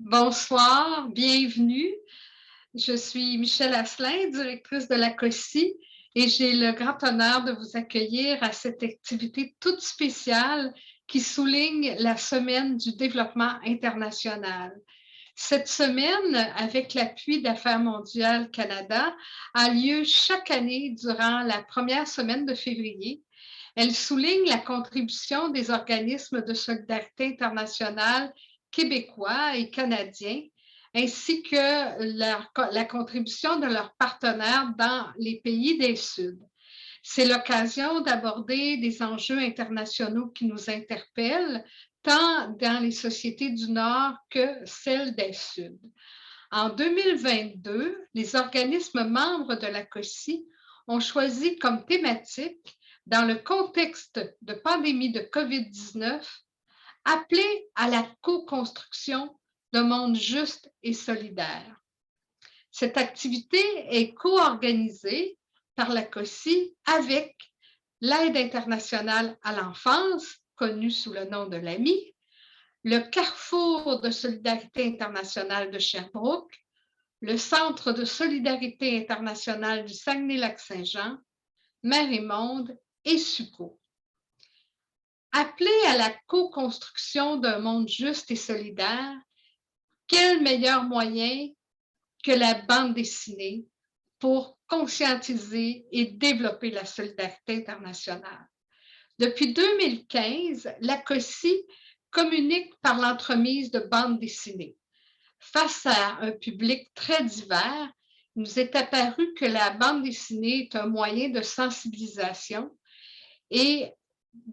Bonsoir, bienvenue. Je suis Michèle Asselin, directrice de la COSI, et j'ai le grand honneur de vous accueillir à cette activité toute spéciale qui souligne la Semaine du développement international. Cette semaine, avec l'appui d'Affaires mondiales Canada, a lieu chaque année durant la première semaine de février. Elle souligne la contribution des organismes de solidarité internationale québécois et canadiens, ainsi que la contribution de leurs partenaires dans les pays des Suds. C'est l'occasion d'aborder des enjeux internationaux qui nous interpellent, tant dans les sociétés du Nord que celles des Suds. En 2022, les organismes membres de la COSI ont choisi comme thématique, dans le contexte de pandémie de COVID-19, appeler à la co-construction d'un monde juste et solidaire. Cette activité est co-organisée par la COSI avec l'Aide internationale à l'enfance, connue sous le nom de l'AMI, le Carrefour de solidarité internationale de Sherbrooke, le Centre de solidarité internationale du Saguenay-Lac-Saint-Jean, Marie-Monde et SUCO. Appeler à la co-construction d'un monde juste et solidaire, quel meilleur moyen que la bande dessinée pour conscientiser et développer la solidarité internationale. Depuis 2015, la COSI communique par l'entremise de bandes dessinées. Face à un public très divers, il nous est apparu que la bande dessinée est un moyen de sensibilisation et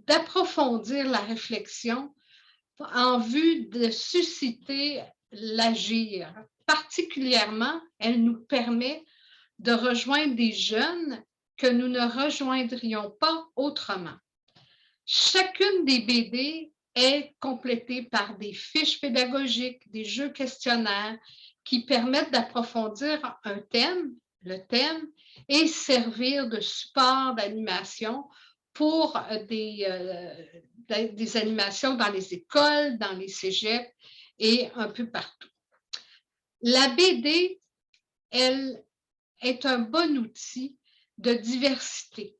d'approfondir la réflexion en vue de susciter l'agir. Particulièrement, elle nous permet de rejoindre des jeunes que nous ne rejoindrions pas autrement. Chacune des BD est complétée par des fiches pédagogiques, des jeux questionnaires qui permettent d'approfondir un thème, le thème, et servir de support d'animation pour des animations dans les écoles, dans les cégeps et un peu partout. La BD, elle, est un bon outil de diversité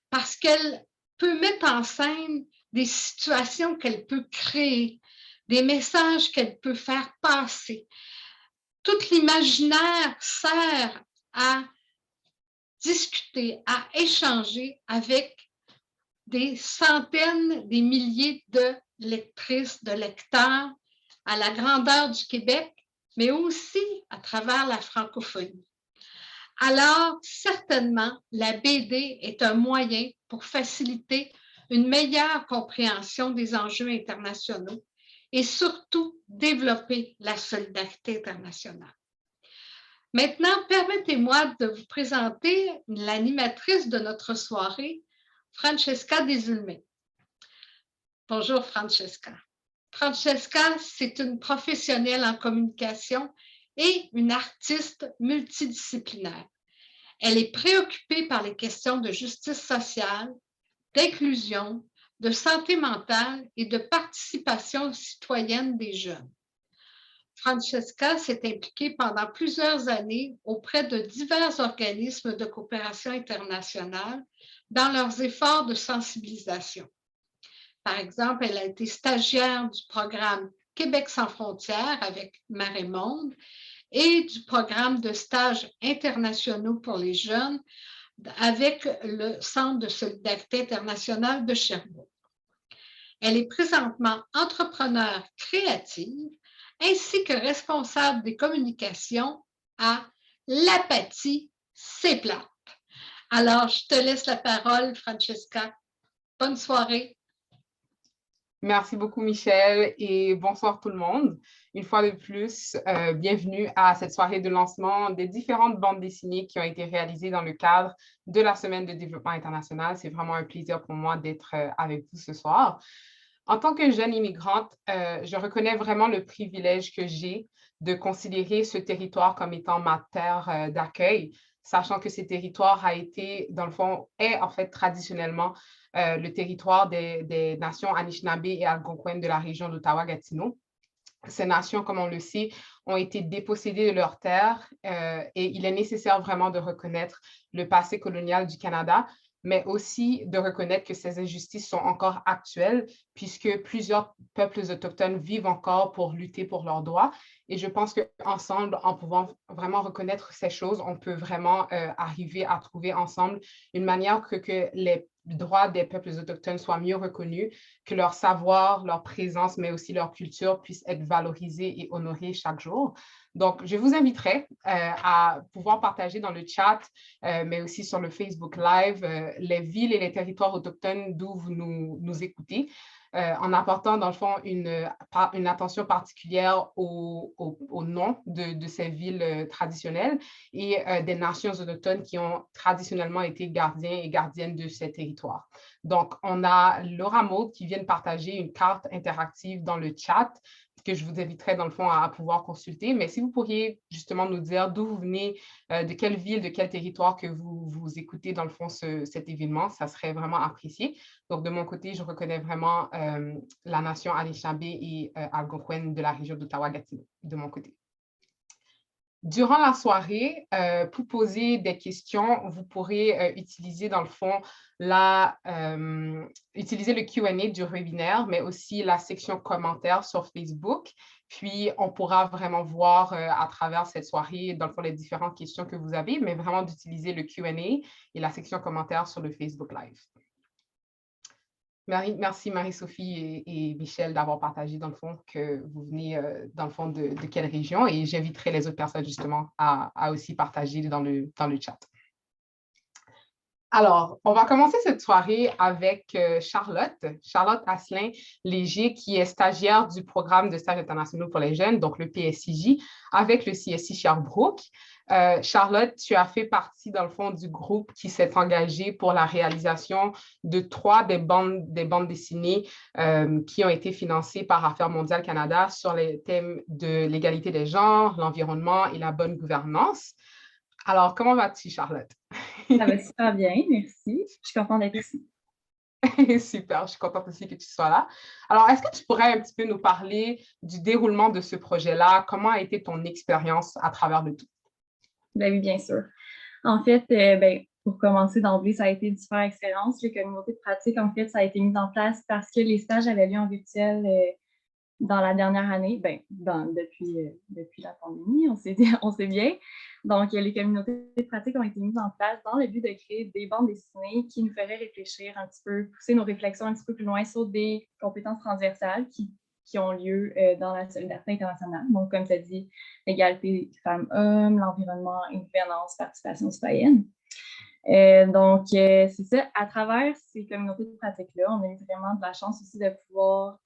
parce qu'elle peut mettre en scène des situations qu'elle peut créer, des messages qu'elle peut faire passer. Tout l'imaginaire sert à discuter, à échanger avec des centaines, des milliers de lectrices, de lecteurs à la grandeur du Québec, mais aussi à travers la francophonie. Alors, certainement, la BD est un moyen pour faciliter une meilleure compréhension des enjeux internationaux et surtout développer la solidarité internationale. Maintenant, permettez-moi de vous présenter l'animatrice de notre soirée, Francesca Desulmé. Bonjour Francesca. Francesca, c'est une professionnelle en communication et une artiste multidisciplinaire. Elle est préoccupée par les questions de justice sociale, d'inclusion, de santé mentale et de participation citoyenne des jeunes. Francesca s'est impliquée pendant plusieurs années auprès de divers organismes de coopération internationale dans leurs efforts de sensibilisation. Par exemple, elle a été stagiaire du programme Québec sans frontières avec Marie-Monde et du programme de stages internationaux pour les jeunes avec le Centre de solidarité internationale de Sherbrooke. Elle est présentement entrepreneure créative ainsi que responsable des communications à L'Apathie, c'est plate. Alors, je te laisse la parole, Francesca. Bonne soirée. Merci beaucoup, Michèle, et bonsoir tout le monde. Une fois de plus, bienvenue à cette soirée de lancement des différentes bandes dessinées qui ont été réalisées dans le cadre de la Semaine de développement international. C'est vraiment un plaisir pour moi d'être avec vous ce soir. En tant que jeune immigrante, je reconnais vraiment le privilège que j'ai de considérer ce territoire comme étant ma terre d'accueil, sachant que ce territoire a été, dans le fond, est en fait traditionnellement le territoire des nations Anishinaabe et Algonquin de la région d'Ottawa-Gatineau. Ces nations, comme on le sait, ont été dépossédées de leurs terres et il est nécessaire vraiment de reconnaître le passé colonial du Canada, mais aussi de reconnaître que ces injustices sont encore actuelles puisque plusieurs peuples autochtones vivent encore pour lutter pour leurs droits. Et je pense qu'ensemble, en pouvant vraiment reconnaître ces choses, on peut vraiment arriver à trouver ensemble une manière que les droits des peuples autochtones soient mieux reconnus, que leur savoir, leur présence, mais aussi leur culture puissent être valorisés et honorés chaque jour. Donc, je vous inviterai à pouvoir partager dans le chat, mais aussi sur le Facebook Live, les villes et les territoires autochtones d'où vous nous écoutez. En apportant, dans le fond, une attention particulière au nom de ces villes traditionnelles et des nations autochtones qui ont traditionnellement été gardiens et gardiennes de ces territoires. Donc, on a Laura Maud qui vient de partager une carte interactive dans le chat que je vous inviterai, dans le fond, à pouvoir consulter. Mais si vous pourriez justement nous dire d'où vous venez, de quelle ville, de quel territoire que vous écoutez, dans le fond, cet événement, ça serait vraiment apprécié. Donc, de mon côté, je reconnais vraiment la nation Anishinaabe et Algonquin de la région d'Ottawa-Gatineau, de mon côté. Durant la soirée, pour poser des questions, vous pourrez utiliser, dans le fond, utiliser le Q&A du webinaire, mais aussi la section commentaires sur Facebook. Puis, on pourra vraiment voir à travers cette soirée, dans le fond, les différentes questions que vous avez, mais vraiment d'utiliser le Q&A et la section commentaires sur le Facebook Live. Merci Marie-Sophie et Michel d'avoir partagé, dans le fond, que vous venez, dans le fond, de quelle région, et j'inviterai les autres personnes, justement, à aussi partager dans le chat. Alors, on va commencer cette soirée avec Charlotte Asselin-Léger, qui est stagiaire du programme de stages internationaux pour les jeunes, donc le PSIJ, avec le CSI Sherbrooke. Charlotte, tu as fait partie, dans le fond, du groupe qui s'est engagé pour la réalisation de 3 des bandes dessinées qui ont été financées par Affaires mondiales Canada sur les thèmes de l'égalité des genres, l'environnement et la bonne gouvernance. Alors, comment vas-tu, Charlotte? Ça va super bien, merci. Je suis contente d'être ici. Super, je suis contente aussi que tu sois là. Alors, est-ce que tu pourrais un petit peu nous parler du déroulement de ce projet-là? Comment a été ton expérience à travers le tout? Ben oui, bien sûr. En fait, pour commencer d'emblée, ça a été une super expérience. Les communautés de pratique, en fait, ça a été mis en place parce que les stages avaient lieu en virtuel dans la dernière année, depuis la pandémie, on sait bien. Donc, les communautés de pratique ont été mises en place dans le but de créer des bandes dessinées qui nous feraient réfléchir un petit peu, pousser nos réflexions un petit peu plus loin sur des compétences transversales qui ont lieu dans la solidarité internationale. Donc, comme tu as dit, l'égalité femmes-hommes, l'environnement, une gouvernance, participation citoyenne. C'est ça. À travers ces communautés de pratique-là, on a eu vraiment de la chance aussi de pouvoir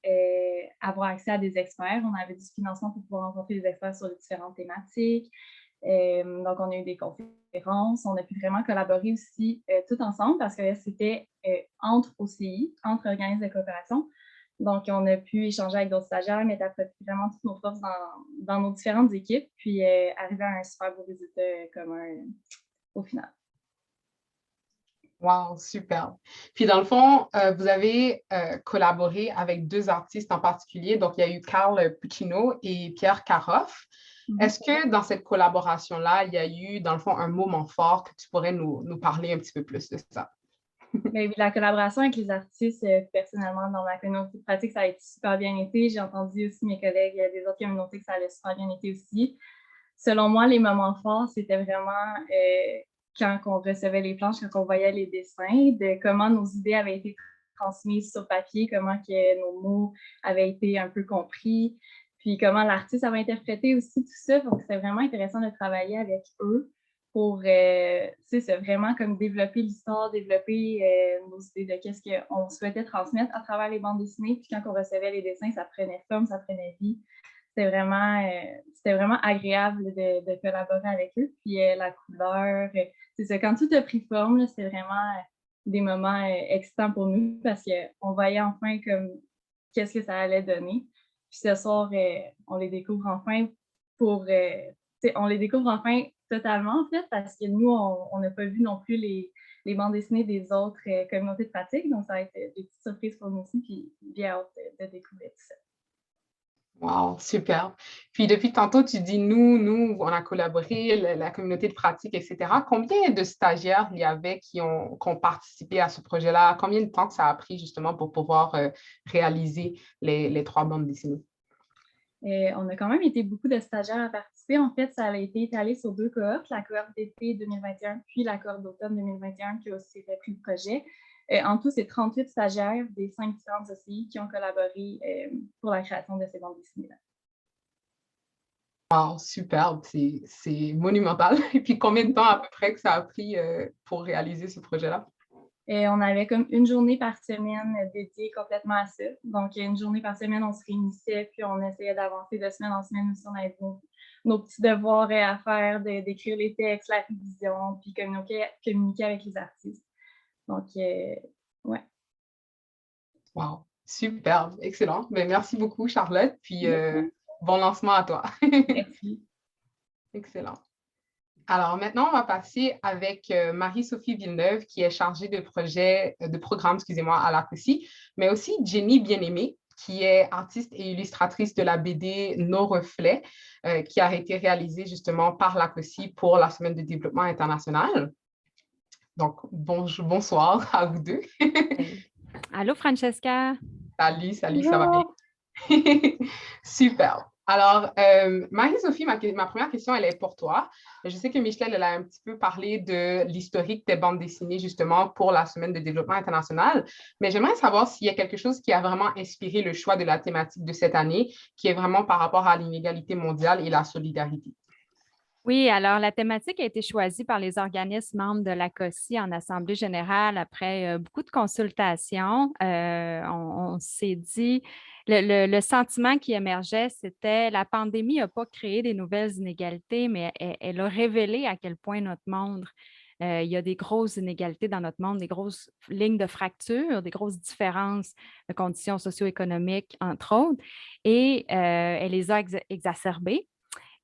avoir accès à des experts. On avait du financement pour pouvoir rencontrer des experts sur les différentes thématiques. Donc, on a eu des conférences. On a pu vraiment collaborer aussi tout ensemble parce que c'était entre OCI, entre organismes de coopération. Donc, on a pu échanger avec d'autres stagiaires, mettre à profit vraiment toutes nos forces dans nos différentes équipes, puis arriver à un super beau résultat commun au final. Wow, super. Puis dans le fond, vous avez collaboré avec 2 artistes en particulier. Donc, il y a eu Carl Puccino et Pierre Karoff. Est-ce que dans cette collaboration-là, il y a eu, dans le fond, un moment fort que tu pourrais nous parler un petit peu plus de ça? Oui, la collaboration avec les artistes, personnellement, dans ma communauté de pratique, ça a été super bien été. J'ai entendu aussi mes collègues des autres communautés que ça allait super bien été aussi. Selon moi, les moments forts, c'était vraiment quand on recevait les planches, quand on voyait les dessins, de comment nos idées avaient été transmises sur papier, comment que nos mots avaient été un peu compris, puis comment l'artiste avait interprété aussi tout ça. Donc, c'était vraiment intéressant de travailler avec eux pour c'est vraiment comme développer l'histoire, développer nos idées de qu'est-ce qu'on souhaitait transmettre à travers les bandes dessinées. Puis quand on recevait les dessins, ça prenait forme, ça prenait vie. C'était vraiment agréable de collaborer avec eux. Puis la couleur, c'est ça, quand tout a pris forme, c'était vraiment des moments excitants pour nous parce qu'on voyait enfin comme qu'est-ce que ça allait donner. Puis ce soir, on les découvre enfin on les découvre enfin totalement, en fait, parce que nous, on n'a pas vu non plus les bandes dessinées des autres communautés de pratique. Donc, ça a été des petites surprises pour nous aussi, puis bien hâte de découvrir tout ça. Wow, superbe. Puis depuis tantôt, tu dis nous, on a collaboré, la communauté de pratique, etc. Combien de stagiaires il y avait qui ont participé à ce projet-là? Combien de temps que ça a pris justement pour pouvoir réaliser les 3 bandes dessinées? Et on a quand même été beaucoup de stagiaires à participer. En fait, ça avait été étalé sur 2 cohortes, la cohorte d'été 2021 puis la cohorte d'automne 2021 qui a aussi fait pris le projet. En tout, c'est 38 stagiaires des 5 différentes OCI qui ont collaboré pour la création de ces bandes dessinées-là. Wow, superbe, c'est monumental. Et puis combien de temps à peu près que ça a pris pour réaliser ce projet-là? Et on avait comme une journée par semaine dédiée complètement à ça. Donc, une journée par semaine, on se réunissait, puis on essayait d'avancer de semaine en semaine aussi. On avait nos petits devoirs à faire, d'écrire les textes, la révision, puis communiquer avec les artistes. Donc, ouais. Wow, superbe, excellent. Ben, merci beaucoup, Charlotte. Puis bon lancement à toi. Merci. Excellent. Alors maintenant, on va passer avec Marie-Sophie Villeneuve, qui est chargée de programme, excusez-moi, à la COSI, mais aussi Jenny Bien-Aimée, qui est artiste et illustratrice de la BD Nos Reflets, qui a été réalisée justement par la COSI pour la Semaine de développement international. Donc, bonsoir à vous deux. Allô, Francesca. Salut, ça va bien? Super. Alors, Marie-Sophie, ma première question, elle est pour toi. Je sais que Michel, elle a un petit peu parlé de l'historique des bandes dessinées, justement, pour la Semaine de développement international, mais j'aimerais savoir s'il y a quelque chose qui a vraiment inspiré le choix de la thématique de cette année, qui est vraiment par rapport à l'inégalité mondiale et la solidarité. Oui, alors la thématique a été choisie par les organismes membres de la COSI en Assemblée générale après beaucoup de consultations. On s'est dit, le sentiment qui émergeait, c'était la pandémie n'a pas créé des nouvelles inégalités, mais elle a révélé à quel point notre monde, il y a des grosses inégalités dans notre monde, des grosses lignes de fracture, des grosses différences de conditions socio-économiques, entre autres, et elle les a exacerbées.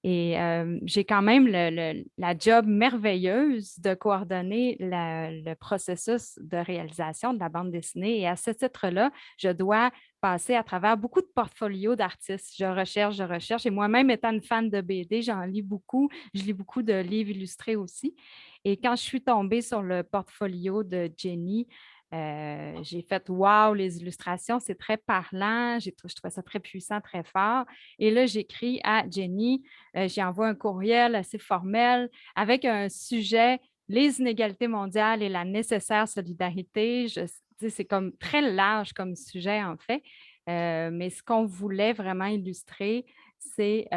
Et j'ai quand même la job merveilleuse de coordonner le processus de réalisation de la bande dessinée. Et à ce titre-là, je dois passer à travers beaucoup de portfolios d'artistes. Je recherche. Et moi-même, étant une fan de BD, j'en lis beaucoup. Je lis beaucoup de livres illustrés aussi. Et quand je suis tombée sur le portfolio de Jenny, j'ai fait « Wow, les illustrations, c'est très parlant. » Je trouvais ça très puissant, très fort. Et là, j'écris à Jenny, j'y envoie un courriel assez formel avec un sujet, les inégalités mondiales et la nécessaire solidarité. C'est comme très large comme sujet, en fait. Mais ce qu'on voulait vraiment illustrer, c'est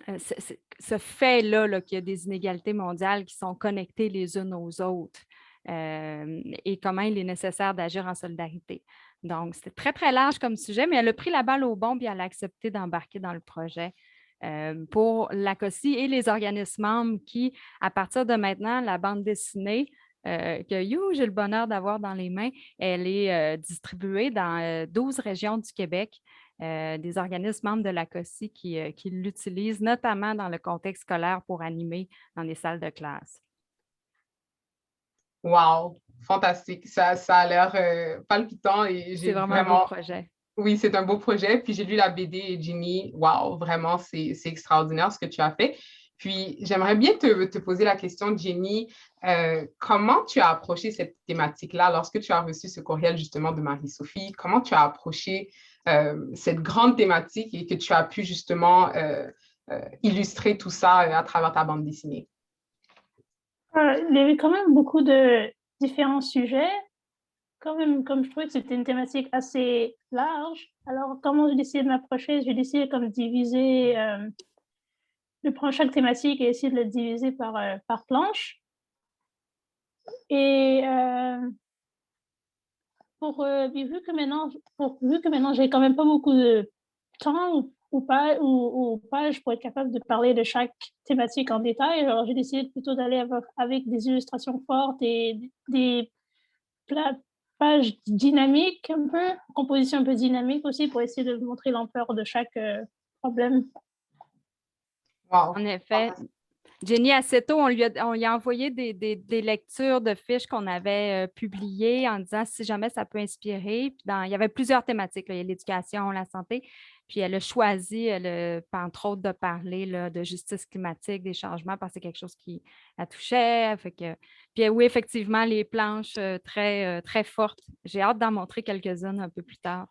ce fait-là, qu'il y a des inégalités mondiales qui sont connectées les unes aux autres. Et comment il est nécessaire d'agir en solidarité. Donc, c'était très, très large comme sujet, mais elle a pris la balle au bon et elle a accepté d'embarquer dans le projet pour la COSI et les organismes membres qui, à partir de maintenant, la bande dessinée que j'ai le bonheur d'avoir dans les mains, elle est distribuée dans 12 régions du Québec. Des organismes membres de la COSI qui l'utilisent, notamment dans le contexte scolaire pour animer dans les salles de classe. Wow, fantastique. Ça a l'air palpitant et c'est vraiment un beau projet. Oui, c'est un beau projet. Puis j'ai lu la BD et Jenny, wow, vraiment, c'est extraordinaire ce que tu as fait. Puis j'aimerais bien te poser la question, Jenny, comment tu as approché cette thématique-là lorsque tu as reçu ce courriel justement de Marie-Sophie? Comment tu as approché cette grande thématique et que tu as pu justement illustrer tout ça à travers ta bande dessinée? Il y avait quand même beaucoup de différents sujets. Quand même, comme je trouvais que c'était une thématique assez large, alors comment j'ai décidé de m'approcher? J'ai décidé comme diviser, de prendre chaque thématique et essayer de la diviser par planche. Et vu que maintenant j'ai quand même pas beaucoup de temps ou page pour être capable de parler de chaque thématique en détail, alors j'ai décidé plutôt d'aller avec des illustrations fortes et des pages dynamiques un peu, composition un peu dynamique aussi pour essayer de montrer l'ampleur de chaque problème. Wow. En effet, Jenny, assez tôt, on lui a envoyé des lectures de fiches qu'on avait publiées en disant si jamais ça peut inspirer. Puis il y avait plusieurs thématiques, là. Il y a l'éducation, la santé. Puis elle a choisi, entre autres, de parler là, de justice climatique, des changements, parce que c'est quelque chose qui la touchait. Puis oui, effectivement, les planches très fortes. J'ai hâte d'en montrer quelques-unes un peu plus tard.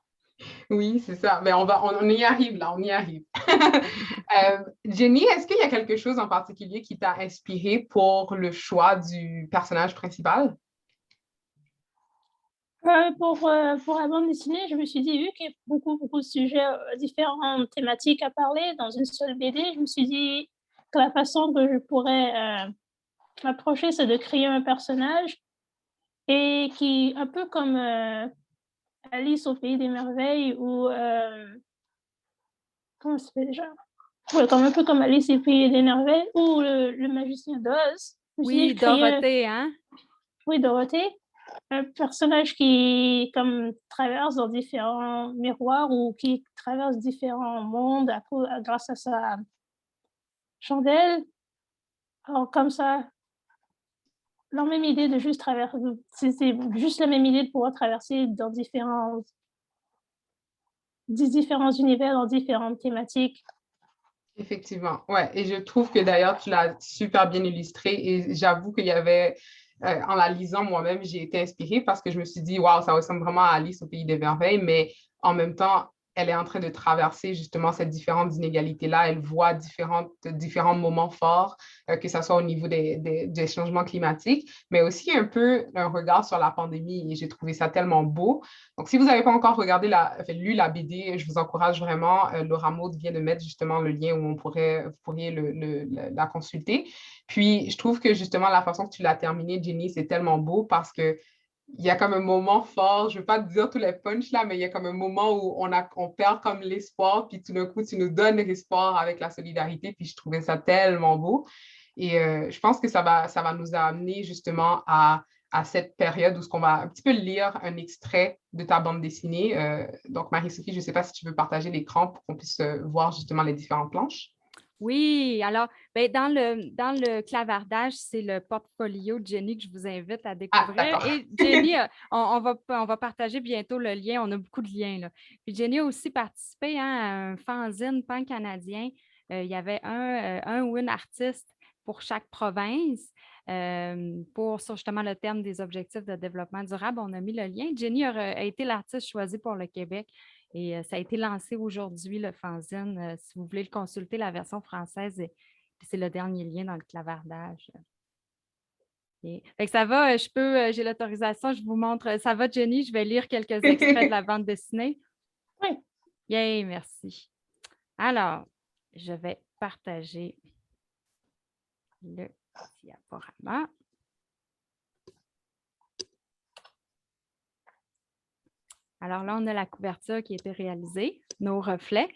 Oui, c'est ça. Mais on y arrive là, on y arrive. Jenny, est-ce qu'il y a quelque chose en particulier qui t'a inspiré pour le choix du personnage principal? Pour la bande dessinée, je me suis dit, vu qu'il y a beaucoup de sujets, différentes thématiques à parler dans une seule BD, je me suis dit que la façon que je pourrais m'approcher, c'est de créer un personnage et qui, un peu comme Alice au Pays des Merveilles ou comment ça s'appelle déjà? Ouais, un peu comme Alice au Pays des Merveilles ou le Magicien d'Oz. Oui, Dorothée, hein? Oui, Dorothée. Un personnage qui comme traverse dans différents miroirs ou qui traverse différents mondes grâce à sa chandelle. Alors comme ça, la même idée de juste traverser, c'est juste la même idée de pouvoir traverser dans différents univers, dans différentes thématiques. Effectivement, ouais. Et je trouve que d'ailleurs, tu l'as super bien illustré et j'avoue qu'il y avait, en la lisant moi-même, j'ai été inspirée parce que je me suis dit, waouh, ça ressemble vraiment à Alice au Pays des Merveilles, mais en même temps, elle est en train de traverser justement ces différentes inégalités-là. Elle voit différents moments forts, que ce soit au niveau des changements climatiques, mais aussi un peu un regard sur la pandémie et j'ai trouvé ça tellement beau. Donc, si vous n'avez pas encore lu la BD, je vous encourage vraiment. Laura Maud vient de mettre justement le lien où vous pourriez la consulter. Puis, je trouve que justement, la façon que tu l'as terminée, Jenny, c'est tellement beau parce que il y a comme un moment fort, je ne vais pas te dire tous les punchs là, mais il y a comme un moment où on perd comme l'espoir, puis tout d'un coup, tu nous donnes l'espoir avec la solidarité, puis je trouvais ça tellement beau. Et je pense que ça va nous amener justement à cette période où on va un petit peu lire un extrait de ta bande dessinée. Donc, Marie-Sophie, je ne sais pas si tu veux partager l'écran pour qu'on puisse voir justement les différentes planches. Oui, alors, dans le clavardage, c'est le portfolio de Jenny que je vous invite à découvrir. Et Jenny, on va partager bientôt le lien. On a beaucoup de liens, là. Puis Jenny a aussi participé à un fanzine pan-canadien. Il y avait un ou une artiste pour chaque province. Sur justement le thème des objectifs de développement durable, on a mis le lien. Jenny a été l'artiste choisie pour le Québec. Et ça a été lancé aujourd'hui, le fanzine. Si vous voulez le consulter, la version française, c'est le dernier lien dans le clavardage. Fait que ça va, j'ai l'autorisation, je vous montre. Ça va, Jenny? Je vais lire quelques extraits de la bande dessinée. Oui. Yay, merci. Alors, je vais partager le diaporama. Alors là, on a la couverture qui a été réalisée, nos reflets,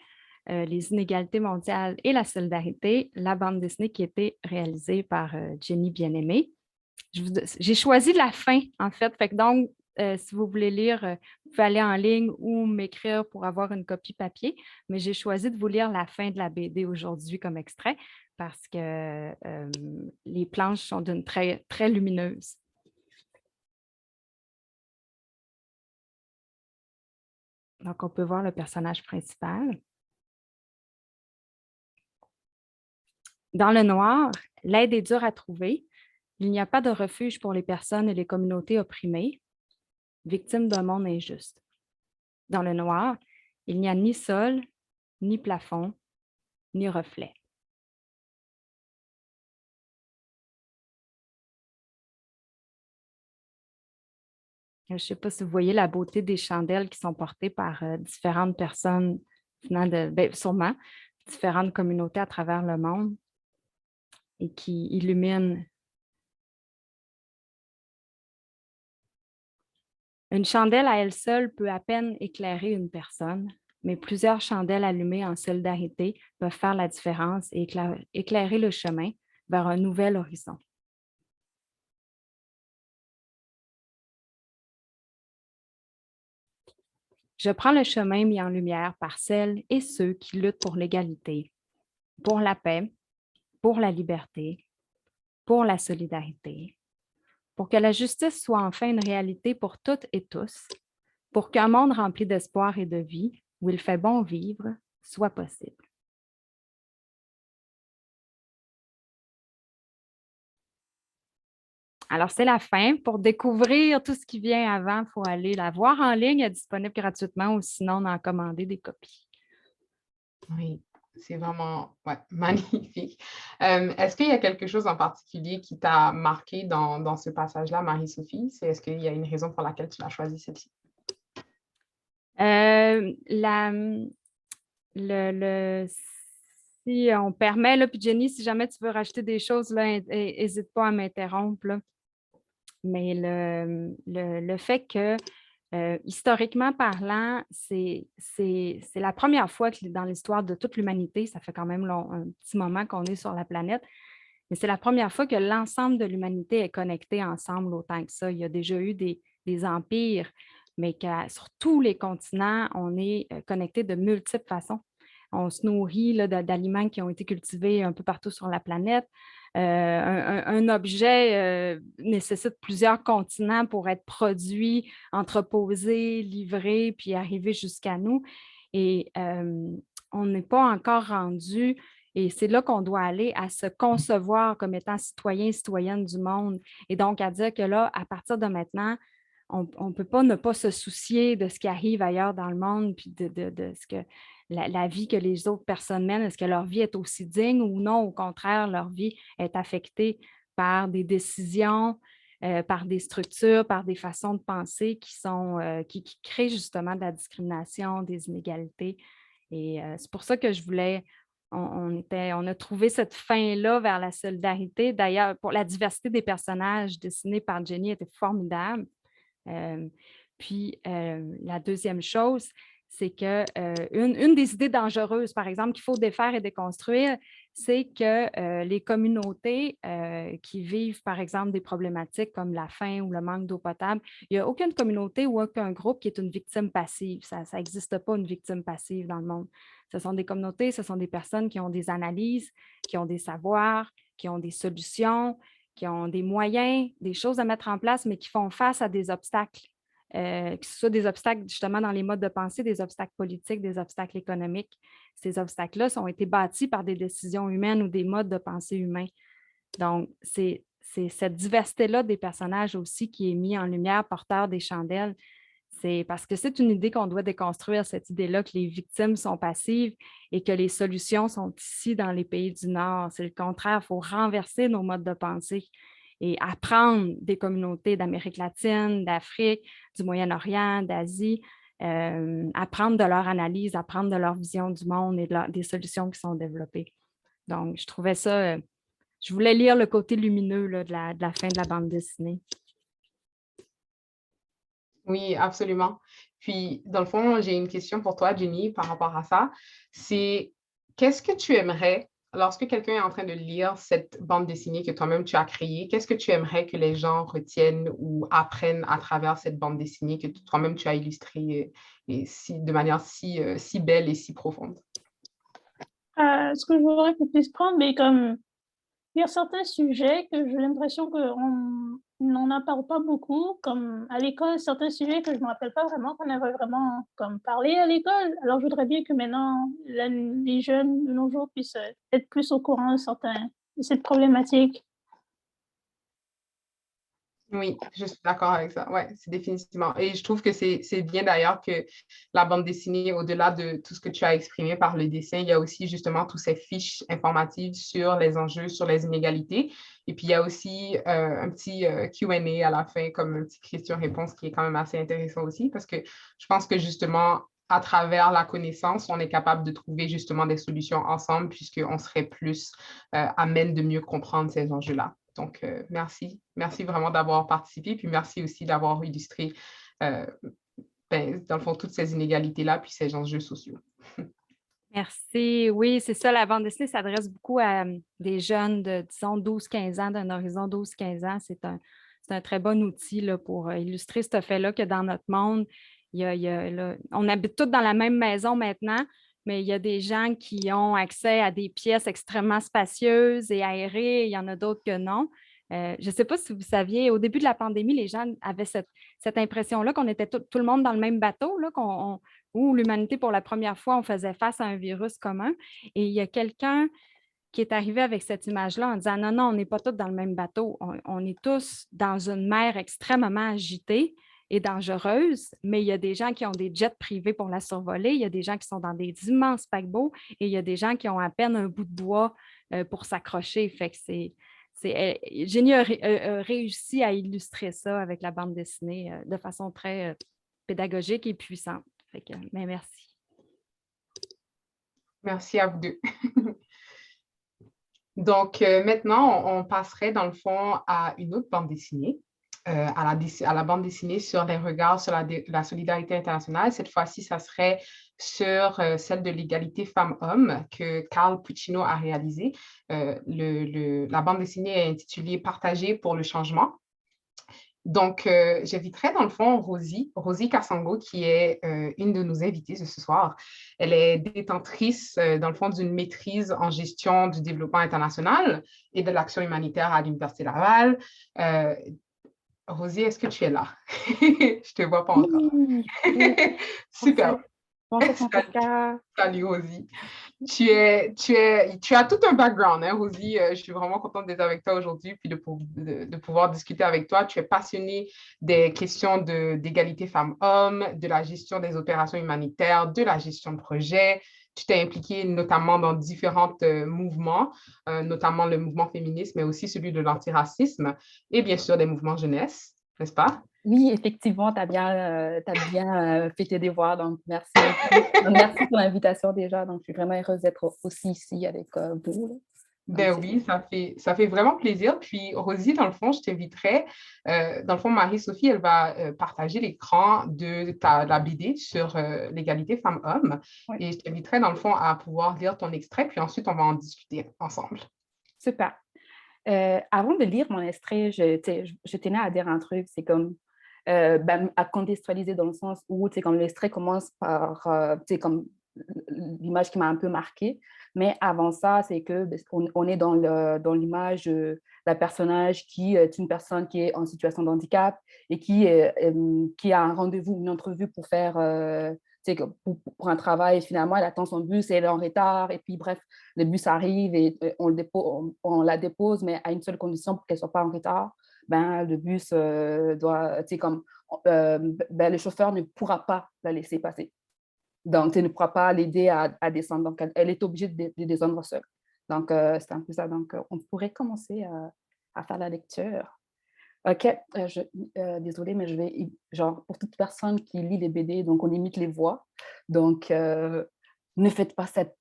les inégalités mondiales et la solidarité, la bande dessinée qui a été réalisée par Jenny Bien-Aimée. J'ai choisi la fin, en fait. Donc, si vous voulez lire, vous pouvez aller en ligne ou m'écrire pour avoir une copie papier, mais j'ai choisi de vous lire la fin de la BD aujourd'hui comme extrait parce que les planches sont d'une très, très lumineuse. Donc, on peut voir le personnage principal. Dans le noir, l'aide est dure à trouver. Il n'y a pas de refuge pour les personnes et les communautés opprimées, victimes d'un monde injuste. Dans le noir, il n'y a ni sol, ni plafond, ni reflet. Je ne sais pas si vous voyez la beauté des chandelles qui sont portées par différentes personnes, sûrement différentes communautés à travers le monde et qui illuminent. Une chandelle à elle seule peut à peine éclairer une personne, mais plusieurs chandelles allumées en solidarité peuvent faire la différence et éclairer le chemin vers un nouvel horizon. Je prends le chemin mis en lumière par celles et ceux qui luttent pour l'égalité, pour la paix, pour la liberté, pour la solidarité, pour que la justice soit enfin une réalité pour toutes et tous, pour qu'un monde rempli d'espoir et de vie, où il fait bon vivre, soit possible. Alors, c'est la fin. Pour découvrir tout ce qui vient avant, il faut aller la voir en ligne. Elle est disponible gratuitement ou sinon, on en commander des copies. Oui, c'est vraiment magnifique. Est-ce qu'il y a quelque chose en particulier qui t'a marqué dans ce passage-là, Marie-Sophie? Est-ce qu'il y a une raison pour laquelle tu l'as choisi celle-ci? Si on permet, là, puis Jenny, si jamais tu veux rajouter des choses, n'hésite pas à m'interrompre, là. Mais le fait que, historiquement parlant, c'est la première fois que dans l'histoire de toute l'humanité, ça fait quand même un petit moment qu'on est sur la planète, mais c'est la première fois que l'ensemble de l'humanité est connecté ensemble autant que ça. Il y a déjà eu des empires, mais sur tous les continents, on est connecté de multiples façons. On se nourrit là, d'aliments qui ont été cultivés un peu partout sur la planète. Un objet nécessite plusieurs continents pour être produit, entreposé, livré, puis arriver jusqu'à nous. Et on n'est pas encore rendu, et c'est là qu'on doit aller, à se concevoir comme étant citoyen, citoyenne du monde. Et donc, à dire que là, à partir de maintenant, on ne peut pas ne pas se soucier de ce qui arrive ailleurs dans le monde, puis de ce que la vie que les autres personnes mènent, est-ce que leur vie est aussi digne ou non? Au contraire, leur vie est affectée par des décisions, par des structures, par des façons de penser qui créent justement de la discrimination, des inégalités. Et c'est pour ça que je voulais, on a trouvé cette fin-là vers la solidarité. D'ailleurs, pour la diversité des personnages dessinés par Jenny était formidable. Puis, la deuxième chose, c'est que une des idées dangereuses, par exemple, qu'il faut défaire et déconstruire, c'est que les communautés qui vivent, par exemple, des problématiques comme la faim ou le manque d'eau potable, il n'y a aucune communauté ou aucun groupe qui est une victime passive. Ça n'existe pas, une victime passive dans le monde. Ce sont des communautés, ce sont des personnes qui ont des analyses, qui ont des savoirs, qui ont des solutions, qui ont des moyens, des choses à mettre en place, mais qui font face à des obstacles, que ce soit des obstacles justement dans les modes de pensée, des obstacles politiques, des obstacles économiques. Ces obstacles-là ont été bâtis par des décisions humaines ou des modes de pensée humains. Donc, c'est cette diversité-là des personnages aussi qui est mise en lumière, porteur des chandelles. C'est parce que c'est une idée qu'on doit déconstruire, cette idée-là que les victimes sont passives et que les solutions sont ici dans les pays du Nord. C'est le contraire, il faut renverser nos modes de pensée et apprendre des communautés d'Amérique latine, d'Afrique, du Moyen-Orient, d'Asie, apprendre de leur analyse, apprendre de leur vision du monde et des solutions qui sont développées. Donc, je trouvais ça, je voulais lire le côté lumineux là, de la fin de la bande dessinée. Oui, absolument. Puis, dans le fond, j'ai une question pour toi, Jenny, par rapport à ça. C'est qu'est-ce que tu aimerais, lorsque quelqu'un est en train de lire cette bande dessinée que toi-même tu as créée, qu'est-ce que tu aimerais que les gens retiennent ou apprennent à travers cette bande dessinée que toi-même tu as illustrée de manière si belle et si profonde? Ce que je voudrais qu'on puisse prendre, mais comme il y a certains sujets que j'ai l'impression qu'on n'en parle pas beaucoup, comme à l'école, certains sujets que je ne me rappelle pas vraiment qu'on avait vraiment comme parlé à l'école. Alors, je voudrais bien que maintenant, les jeunes de nos jours puissent être plus au courant de cette problématique. Oui, je suis d'accord avec ça. Oui, c'est définitivement. Et je trouve que c'est bien d'ailleurs que la bande dessinée, au-delà de tout ce que tu as exprimé par le dessin, il y a aussi justement toutes ces fiches informatives sur les enjeux, sur les inégalités. Et puis, il y a aussi un petit Q&A à la fin, comme une petite question-réponse qui est quand même assez intéressant aussi, parce que je pense que justement, à travers la connaissance, on est capable de trouver justement des solutions ensemble, puisqu'on serait plus à même de mieux comprendre ces enjeux-là. Donc, merci. Merci vraiment d'avoir participé, puis merci aussi d'avoir illustré, dans le fond, toutes ces inégalités-là, puis ces enjeux sociaux. Merci. Oui, c'est ça, la bande dessinée s'adresse beaucoup à des jeunes de, disons, 12-15 ans, d'un horizon 12-15 ans. C'est un très bon outil là, pour illustrer ce fait-là que dans notre monde, on habite tous dans la même maison maintenant, mais il y a des gens qui ont accès à des pièces extrêmement spacieuses et aérées, il y en a d'autres que non. Je ne sais pas si vous saviez, au début de la pandémie, les gens avaient cette impression-là qu'on était tout le monde dans le même bateau, là, où l'humanité, pour la première fois, on faisait face à un virus commun. Et il y a quelqu'un qui est arrivé avec cette image-là en disant non, non, on n'est pas tous dans le même bateau. On est tous dans une mer extrêmement agitée et dangereuse, mais il y a des gens qui ont des jets privés pour la survoler, il y a des gens qui sont dans des immenses paquebots et il y a des gens qui ont à peine un bout de bois pour s'accrocher. Fait que Génie a réussi à illustrer ça avec la bande dessinée de façon très pédagogique et puissante. Fait que, mais merci. Merci à vous deux. Donc, maintenant, on passerait dans le fond à une autre bande dessinée, à la bande dessinée sur les regards sur la solidarité internationale. Cette fois-ci, ça serait sur celle de l'égalité femmes-hommes que Carl Puccino a réalisée. La bande dessinée est intitulée « Partager pour le changement ». Donc, j'inviterai dans le fond Rosie Kassango, qui est une de nos invitées de ce soir. Elle est détentrice, dans le fond, d'une maîtrise en gestion du développement international et de l'action humanitaire à l'Université Laval. Rosie, est-ce que tu es là? Je te vois pas encore. Oui, oui. Super. Bonjour, Francesca. Salut, Rosie. Tu as tout un background, hein, Rosie. Je suis vraiment contente d'être avec toi aujourd'hui puis de pouvoir discuter avec toi. Tu es passionnée des questions d'égalité femmes-hommes, de la gestion des opérations humanitaires, de la gestion de projets. Tu t'es impliquée notamment dans différents mouvements, notamment le mouvement féministe, mais aussi celui de l'antiracisme et bien sûr des mouvements jeunesse, n'est-ce pas? Oui, effectivement, tu as bien fait tes devoirs, donc merci beaucoup. Donc, merci pour l'invitation déjà, donc je suis vraiment heureuse d'être aussi ici avec vous. Ben oui, ça fait vraiment plaisir. Puis, Rosie, dans le fond, je t'inviterai. Dans le fond, Marie-Sophie, elle va partager l'écran de la BD sur l'égalité femmes-hommes. Oui. Et je t'inviterai, dans le fond, à pouvoir lire ton extrait, puis ensuite, on va en discuter ensemble. Super. Avant de lire mon extrait, je tenais à dire un truc, c'est comme à contextualiser dans le sens où comme l'extrait commence par comme l'image qui m'a un peu marquée, mais avant ça, c'est qu'on est dans l'image de la personnage qui est une personne qui est en situation de handicap et qui a un rendez-vous, une entrevue pour faire pour un travail. Finalement, elle attend son bus et elle est en retard, et puis bref, le bus arrive et on la dépose, mais à une seule condition pour qu'elle ne soit pas en retard. Le bus doit, le chauffeur ne pourra pas la laisser passer. Donc, il ne pourra pas l'aider à descendre. Donc, elle est obligée de descendre seule. Donc, c'est un peu ça. Donc, on pourrait commencer à faire la lecture. OK, désolée, mais je vais, pour toute personne qui lit les BD, donc on imite les voix. Donc, ne faites pas cette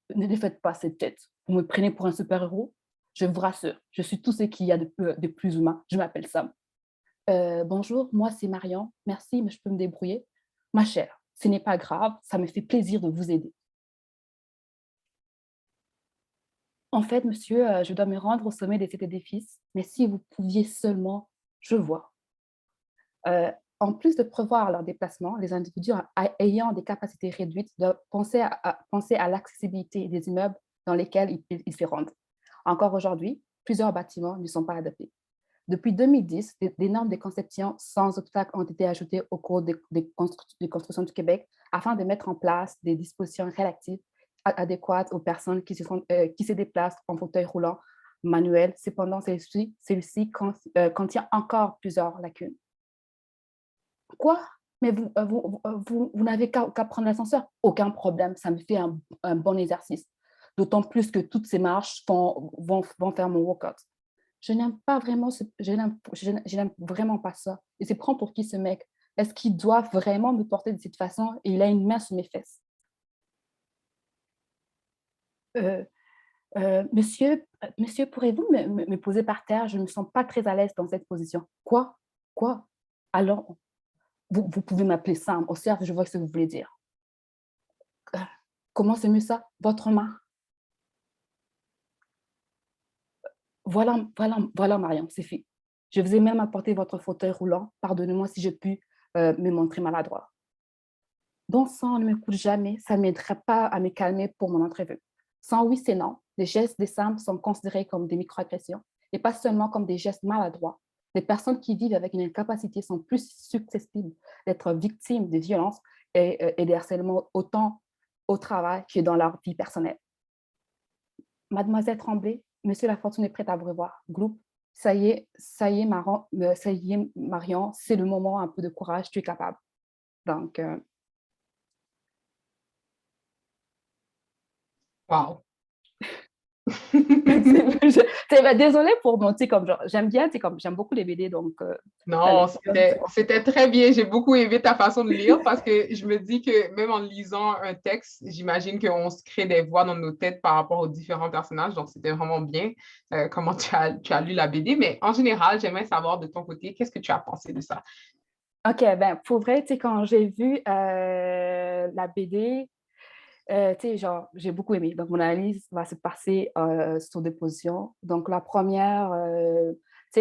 tête. Vous me prenez pour un super-héros. Je vous rassure, je suis tout ce qu'il y a de plus humain. Je m'appelle Sam. Bonjour, moi c'est Marion. Merci, mais je peux me débrouiller. Ma chère, ce n'est pas grave, ça me fait plaisir de vous aider. En fait, monsieur, je dois me rendre au sommet de cet édifice, mais si vous pouviez seulement, je vois. En plus de prévoir leur déplacement, les individus ayant des capacités réduites doivent penser à l'accessibilité des immeubles dans lesquels ils se rendent. Encore aujourd'hui, plusieurs bâtiments ne sont pas adaptés. Depuis 2010, des normes de conception sans obstacle ont été ajoutées au cours des constructions du Québec afin de mettre en place des dispositions relatives adéquates aux personnes qui se déplacent en fauteuil roulant manuel. Cependant, celui-ci contient encore plusieurs lacunes. Quoi? Mais vous n'avez qu'à prendre l'ascenseur? Aucun problème, ça me fait un bon exercice. D'autant plus que toutes ces marches vont faire mon workout. Je n'aime vraiment pas ça. Et c'est prend pour qui ce mec? Est-ce qu'il doit vraiment me porter de cette façon et il a une main sur mes fesses? Monsieur, pourriez-vous me poser par terre? Je ne me sens pas très à l'aise dans cette position. Quoi? Alors, vous pouvez m'appeler Sam. Au cerf, je vois ce que vous voulez dire. Comment c'est mieux ça? Votre main? Voilà, Mariam, c'est fait. Je vous ai même apporté votre fauteuil roulant. Pardonnez-moi si j'ai pu me montrer maladroit. Ton sang ne m'écoute jamais, ça ne m'aiderait pas à me calmer pour mon entrevue. Sans oui, c'est non. Les gestes des Sam sont considérés comme des microagressions et pas seulement comme des gestes maladroits. Les personnes qui vivent avec une incapacité sont plus susceptibles d'être victimes de violences et de harcèlement autant au travail que dans leur vie personnelle. Mademoiselle Tremblay, Monsieur Lafortune est prêt à vous revoir. Groupe, ça y est, Marion, c'est le moment, un peu de courage, tu es capable. Donc, Wow. Désolée pour mon, comme genre, j'aime bien, comme j'aime beaucoup les BD, donc. Non, c'était très bien. J'ai beaucoup aimé ta façon de lire parce que je me dis que même en lisant un texte, j'imagine qu'on se crée des voix dans nos têtes par rapport aux différents personnages. Donc, c'était vraiment bien comment tu as lu la BD. Mais en général, j'aimerais savoir de ton côté, qu'est-ce que tu as pensé de ça? OK, ben pour vrai, quand j'ai vu la BD, genre, j'ai beaucoup aimé. Donc, mon analyse va se passer sur deux positions. Donc, la première,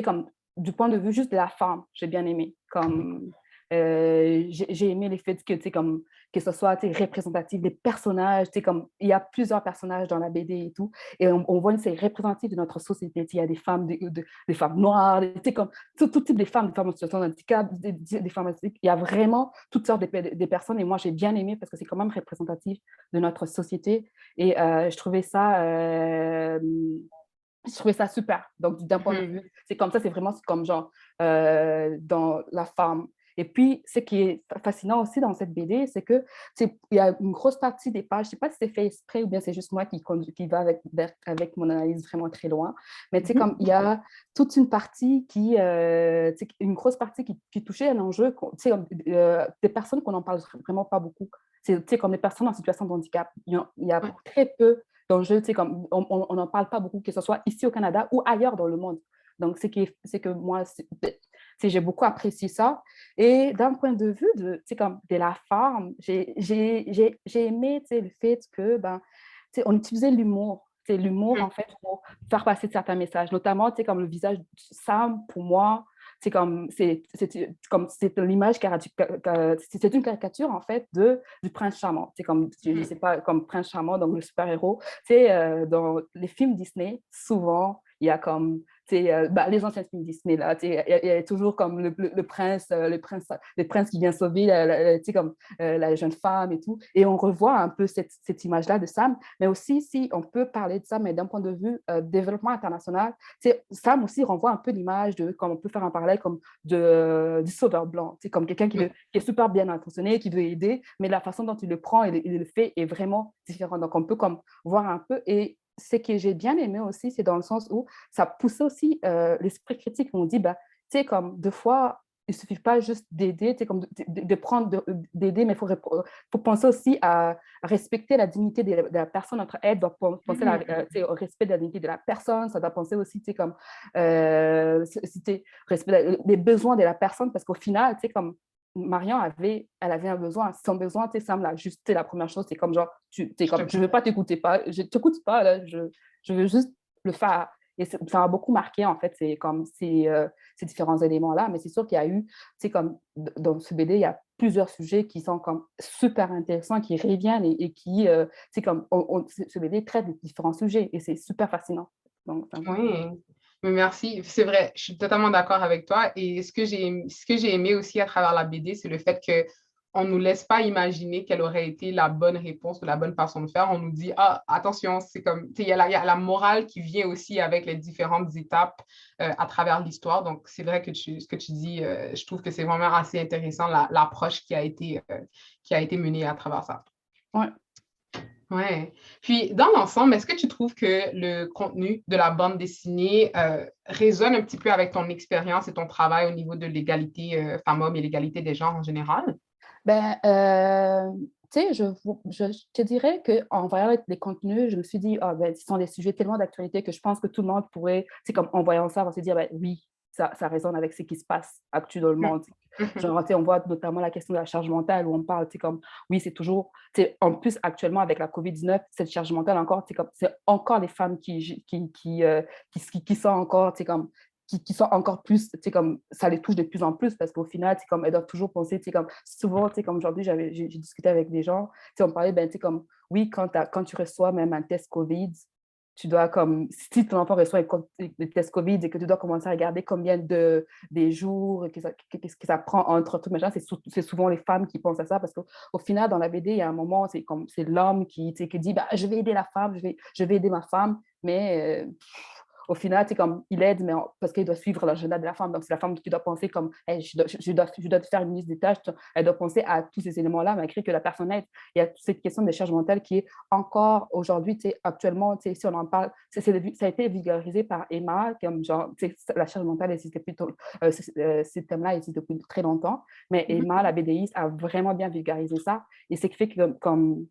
comme du point de vue juste de la femme, j'ai bien aimé. Comme, j'ai aimé les faits comme, que ce soit représentatif des personnages. Comme, il y a plusieurs personnages dans la BD et tout. Et on voit que c'est représentatif de notre société. Il y a des femmes, des femmes noires, comme, tout type de femmes en situation de handicap, des femmes. Il y a vraiment toutes sortes de personnes. Et moi, j'ai bien aimé parce que c'est quand même représentatif de notre société. Et je trouvais ça super. Donc, d'un point de vue, c'est comme ça, c'est vraiment comme genre dans la femme. Et puis, ce qui est fascinant aussi dans cette BD, c'est que il y a une grosse partie des pages, je ne sais pas si c'est fait exprès ou bien c'est juste moi qui va avec mon analyse vraiment très loin, mais comme il y a toute une partie une grosse partie qui touchait un enjeu, des personnes qu'on n'en parle vraiment pas beaucoup. C'est comme les personnes en situation de handicap. Il y a très peu d'enjeux, comme on n'en parle pas beaucoup, que ce soit ici au Canada ou ailleurs dans le monde. Donc, c'est que moi, j'ai beaucoup apprécié ça. Et d'un point de vue comme de la femme, j'ai aimé le fait que, on utilisait l'humour. C'est l'humour, en fait, pour faire passer certains messages, notamment, comme le visage de Sam, pour moi, c'est l'image, c'est une caricature, en fait, du prince charmant. C'est comme, je sais pas, comme prince charmant, donc le super-héros. Dans les films Disney, souvent, il y a comme les anciens films Disney, là, il y a toujours comme le prince qui vient sauver la jeune femme et tout. Et on revoit un peu cette image-là de Sam, mais aussi, si on peut parler de ça, mais d'un point de vue développement international, Sam aussi renvoie un peu l'image comme on peut faire un parallèle comme du sauveur blanc, comme quelqu'un qui est super bien intentionné, qui veut aider, mais la façon dont il le prend et il le fait est vraiment différente. Donc, on peut comme voir un peu. Et ce que j'ai bien aimé aussi, c'est dans le sens où ça poussait aussi l'esprit critique. On dit, comme deux fois, il ne suffit pas juste d'aider, comme de prendre, d'aider, mais il faut penser aussi à respecter la dignité de la personne. Notre aide doit penser au respect de la dignité de la personne. Ça doit penser aussi, comme respect des besoins de la personne, parce qu'au final, comme Marion elle avait un besoin. Son besoin, Sam l'a juste, la première chose, c'est comme genre, je ne veux pas t'écouter, je ne t'écoute pas, là, je veux juste le faire. Et ça m'a beaucoup marqué, en fait, c'est comme ces différents éléments-là. Mais c'est sûr qu'il y a eu, comme dans ce BD, il y a plusieurs sujets qui sont comme super intéressants, qui reviennent et qui, comme ce BD traite de différents sujets et c'est super fascinant. Donc, oui. Merci, c'est vrai, je suis totalement d'accord avec toi. Et ce que j'ai aimé aussi à travers la BD, c'est le fait qu'on ne nous laisse pas imaginer quelle aurait été la bonne réponse ou la bonne façon de faire. On nous dit, ah, attention, c'est comme, il y a la morale qui vient aussi avec les différentes étapes à travers l'histoire. Donc, c'est vrai que ce que tu dis, je trouve que c'est vraiment assez intéressant, l'approche qui a été menée à travers ça. Ouais. Ouais. Puis, dans l'ensemble, est-ce que tu trouves que le contenu de la bande dessinée résonne un petit peu avec ton expérience et ton travail au niveau de l'égalité femmes-hommes et l'égalité des genres en général? Je te dirais qu'en voyant les contenus, je me suis dit, ce sont des sujets tellement d'actualité que je pense que tout le monde pourrait, comme en voyant ça, va se dire, oui, ça résonne avec ce qui se passe actuellement dans le monde. Genre, on voit notamment la question de la charge mentale où on parle, comme, oui, c'est toujours, en plus, actuellement, avec la COVID-19, cette charge mentale encore, c'est encore les femmes qui sont encore, qui sont encore plus, comme ça les touche de plus en plus parce qu'au final, comme elles doivent toujours penser, comme souvent, comme aujourd'hui, j'ai discuté avec des gens, on me parlait, comme oui, quand tu reçois même un test COVID, tu dois comme, si ton enfant reçoit le test COVID et que tu dois commencer à regarder combien des jours, qu'est-ce que ça prend entre tout machin, c'est souvent les femmes qui pensent à ça parce qu'au final, dans la BD, il y a un moment, c'est l'homme qui dit, bah, je vais aider la femme, je vais aider ma femme, mais au final, comme il aide, mais parce qu'il doit suivre l'agenda de la femme. Donc, c'est la femme qui doit penser comme, hey, je dois te faire une liste des tâches. Elle doit penser à tous ces éléments-là, malgré que la personne aide. Il y a cette question de charge mentale qui est encore aujourd'hui, actuellement, si on en parle, ça a été vulgarisé par Emma, comme genre, la charge mentale existait plutôt, ce thème-là existe depuis très longtemps, mais Emma, la BDiste, a vraiment bien vulgarisé ça. Et c'est ce qui fait que, comme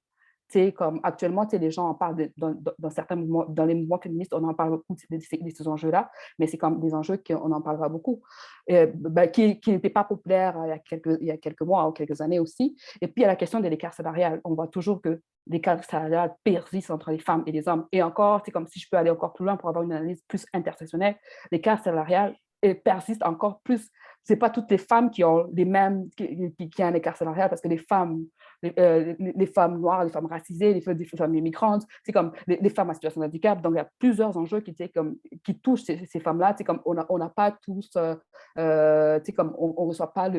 actuellement, les gens en parlent dans certains mouvements, dans les mouvements féministes, on en parle beaucoup de ces enjeux-là, mais c'est comme des enjeux qu'on en parlera beaucoup, qui n'étaient pas populaires il y a quelques mois ou quelques années aussi. Et puis, il y a la question de l'écart salarial. On voit toujours que l'écart salarial persiste entre les femmes et les hommes. Et encore, c'est comme si je peux aller encore plus loin pour avoir une analyse plus intersectionnelle, l'écart salarial persiste encore plus. Ce n'est pas toutes les femmes qui ont les mêmes, qui ont un écart salarial parce que les femmes noires, les femmes racisées, les femmes immigrantes, c'est comme les femmes en situation de handicap. Donc, il y a plusieurs enjeux qui touchent ces femmes-là. C'est comme on n'a pas tous, comme on reçoit pas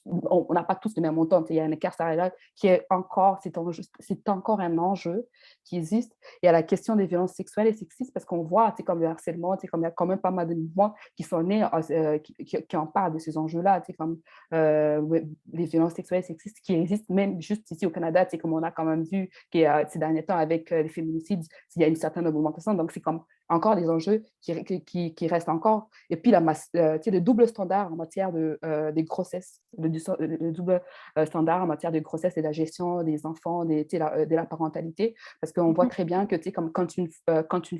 on n'a pas tous le même montant. Il y a un écart salarial qui est encore, c'est encore un enjeu qui existe. Il y a la question des violences sexuelles et sexistes parce qu'on voit, comme le harcèlement, comme il y a quand même pas mal de mouvements qui sont nés, qui en parlent de ces enjeux-là, comme les violences sexuelles et sexistes qui existent même juste ici au Canada, comme on a quand même vu ces derniers temps avec les féminicides, il y a une certaine augmentation. Donc, c'est comme encore des enjeux qui restent encore. Et puis, le double standard en matière de grossesse, le double standard en matière de grossesse et de la gestion des enfants, de la parentalité, parce qu'on voit très bien que comme quand une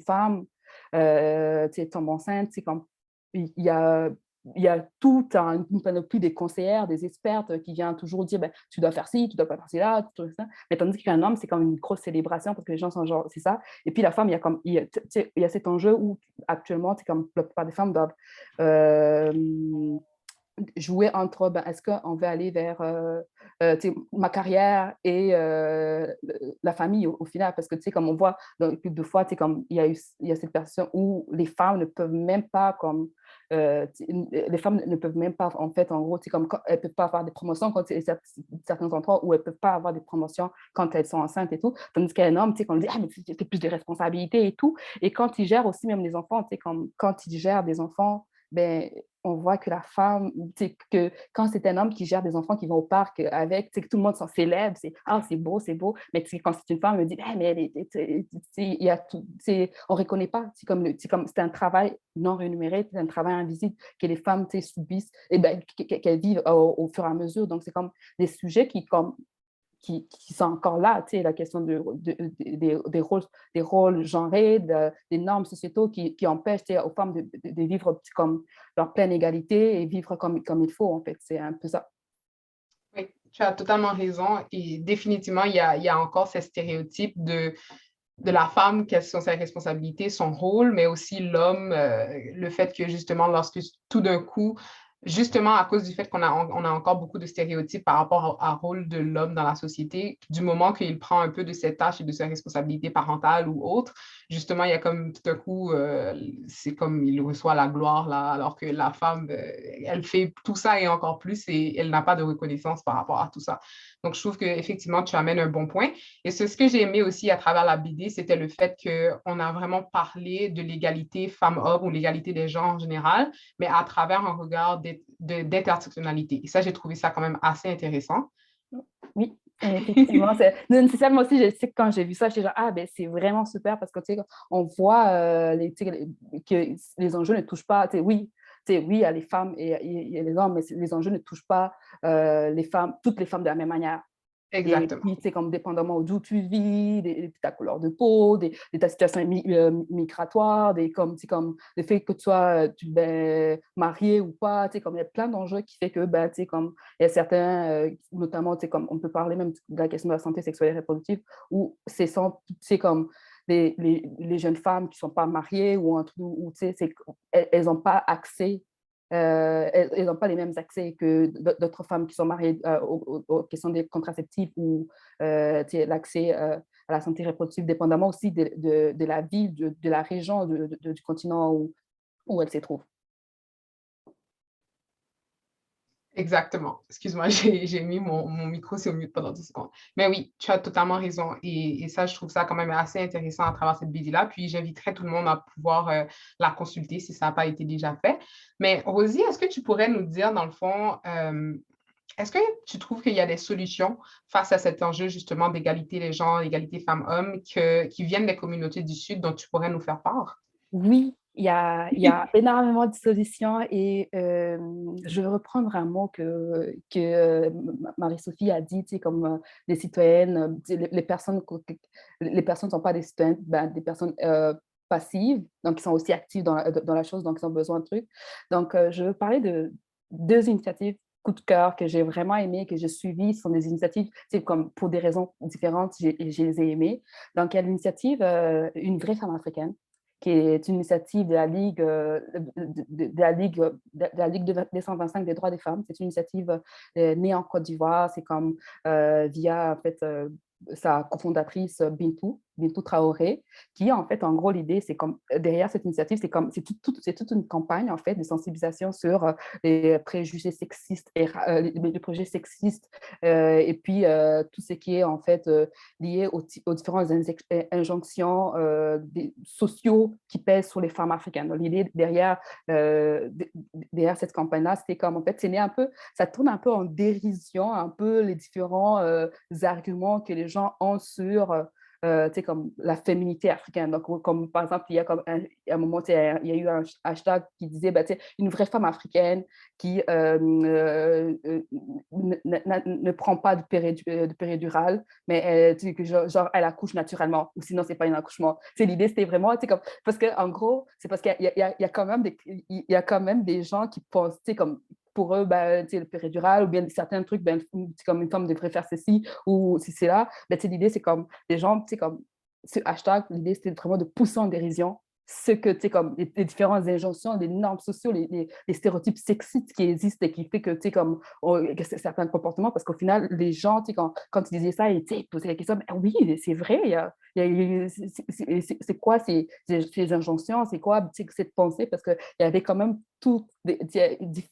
femme tombe enceinte, comme il y a toute une panoplie des conseillères, des expertes qui viennent toujours dire tu dois faire ci, tu dois pas faire cela, tout ça. Mais tandis qu'un homme, c'est comme une grosse célébration parce que les gens sont genre, c'est ça. Et puis la femme, il y a cet enjeu où actuellement, c'est comme la plupart des femmes doivent jouer entre est-ce qu'on veut aller vers ma carrière et la famille au final, parce que comme on voit plus de fois, comme il y a cette personne où les femmes ne peuvent même pas comme les femmes ne peuvent même pas, en fait, en gros, comme elles ne peuvent pas avoir des promotions quand il y a certains endroits où elles ne peuvent pas avoir des promotions quand elles sont enceintes et tout, tandis qu'un homme, quand on dit, ah, mais c'est plus de responsabilités et tout, et quand il gère aussi même les enfants, quand il gère des enfants, ben, on voit que la femme, que quand c'est un homme qui gère des enfants qui vont au parc avec, que tout le monde s'en célèbre, c'est « Ah, c'est beau », mais quand c'est une femme, elle me dit « mais il y a tout, on ne reconnaît pas », c'est un travail non rémunéré, c'est un travail invisible que les femmes subissent, et qu'elles vivent au fur et à mesure. Donc, c'est comme des sujets qui sont encore là, la question des rôles genrés, des normes sociétaux qui empêchent aux femmes de vivre comme leur pleine égalité et vivre comme il faut, en fait. C'est un peu ça. Oui, tu as totalement raison. Et définitivement, il y a encore ces stéréotypes de la femme, quelles sont ses responsabilités, son rôle, mais aussi l'homme, le fait que justement, lorsque tout d'un coup, justement à cause du fait qu'on a encore beaucoup de stéréotypes par rapport au rôle de l'homme dans la société, du moment qu'il prend un peu de ses tâches et de ses responsabilités parentales ou autres, justement, il y a comme tout à coup, c'est comme il reçoit la gloire, là, alors que la femme, elle fait tout ça et encore plus et elle n'a pas de reconnaissance par rapport à tout ça. Donc, je trouve qu'effectivement, tu amènes un bon point. Et ce que j'ai aimé aussi à travers la BD, c'était le fait qu'on a vraiment parlé de l'égalité femmes-hommes ou l'égalité des genres en général, mais à travers un regard d'intersectionnalité. Et ça, j'ai trouvé ça quand même assez intéressant. Oui, effectivement. C'est ça, moi aussi, je sais que quand j'ai vu ça, j'étais genre, ah, ben c'est vraiment super parce que, tu sais, on voit que les enjeux ne touchent pas, tu sais, oui, il y a les femmes et il y a les hommes, mais les enjeux ne touchent pas toutes les femmes de la même manière. Exactement. Et puis, c'est comme dépendamment d'où tu vis, de ta couleur de peau, de ta situation migratoire, comme le fait que tu sois marié ou pas, comme il y a plein d'enjeux qui fait que, comme il y a certains, notamment, comme on peut parler même de la question de la santé sexuelle et reproductive, où c'est comme les jeunes femmes qui ne sont pas mariées ou elles n'ont pas accès, elles n'ont pas les mêmes accès que d'autres femmes qui sont mariées aux questions des contraceptifs ou l'accès à la santé reproductive, dépendamment aussi de la ville, de la région, du continent où elles se trouvent. Exactement. Excuse-moi, j'ai mis mon micro sur mute pendant 10 secondes. Mais oui, tu as totalement raison. Et ça, je trouve ça quand même assez intéressant à travers cette BD-là. Puis j'inviterai tout le monde à pouvoir la consulter si ça n'a pas été déjà fait. Mais Rosie, est-ce que tu pourrais nous dire, dans le fond, est-ce que tu trouves qu'il y a des solutions face à cet enjeu justement d'égalité les genres, égalité femmes-hommes qui viennent des communautés du Sud dont tu pourrais nous faire part? Oui, il y a énormément de solutions et je veux reprendre un mot que Marie-Sophie a dit, comme les citoyennes, les personnes ne sont pas des citoyennes, des personnes passives, donc qui sont aussi actives dans la chose, donc ils ont besoin de trucs. Donc, je veux parler de 2 initiatives coup de cœur que j'ai vraiment aimées, que j'ai suivies. Ce sont des initiatives, comme pour des raisons différentes, je les ai aimées. Donc, il y a l'initiative Une vraie femme africaine, qui est une initiative de la Ligue, de la Ligue 225 des droits des femmes. C'est une initiative née en Côte d'Ivoire. C'est comme via, en fait, sa cofondatrice Bintou Traoré, qui en fait, en gros, l'idée, c'est comme, derrière cette initiative, c'est toute une campagne, en fait, de sensibilisation sur les préjugés sexistes, les préjugés sexistes, et puis tout ce qui est, en fait, lié aux différentes injonctions sociaux qui pèsent sur les femmes africaines. Donc, l'idée derrière cette campagne-là, c'était comme, en fait, c'est né un peu, ça tourne un peu en dérision, un peu les différents arguments que les gens ont sur comme la féminité africaine. Donc, comme par exemple, il y a comme un moment, il y a eu un hashtag qui disait une vraie femme africaine qui ne prend pas de péridurale, mais genre, elle accouche naturellement, ou sinon, c'est pas un accouchement. L'idée, c'était vraiment, comme, parce qu'en gros, c'est parce qu'il y a quand même des gens qui pensent, comme, pour eux, le péridurale ou bien certains trucs, comme une femme devrait faire ceci ou si c'est là. L'idée, c'est comme les gens, comme ce hashtag, l'idée, c'était vraiment de pousser en dérision ce que, comme les différentes injonctions, les normes sociaux, les stéréotypes sexistes qui existent et qui fait que, comme, que certains comportements, parce qu'au final, les gens, quand ils disaient ça, ils posaient la question, oui, c'est vrai, c'est quoi ces injonctions, c'est quoi cette pensée, parce qu'il y avait quand même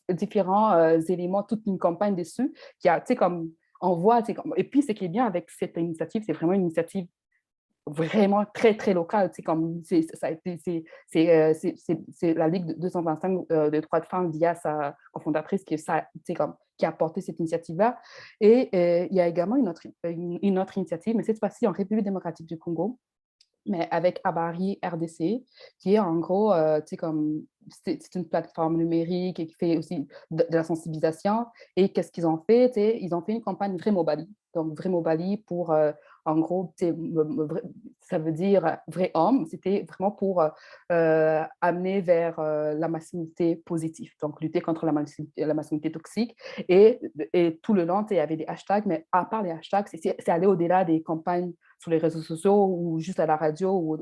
différents éléments, toute une campagne dessus qui a, comme, on voit, et puis ce qui est bien avec cette initiative, c'est vraiment une initiative vraiment très, très locale, comme c'est la Ligue 225 de droits de femmes via sa cofondatrice qui a porté cette initiative-là. Et il y a également une autre initiative, mais cette fois-ci en République démocratique du Congo, mais avec Habari RDC, qui est en gros, c'est une plateforme numérique et qui fait aussi de la sensibilisation. Et qu'est-ce qu'ils ont fait? Ils ont fait une campagne Vrai Mobali. Donc, Vrai Mobali pour, en gros, ça veut dire vrai homme. C'était vraiment pour amener vers la masculinité positive, donc lutter contre la masculinité toxique. Et tout le long, il y avait des hashtags, mais à part les hashtags, c'est aller au-delà des campagnes sur les réseaux sociaux ou juste à la radio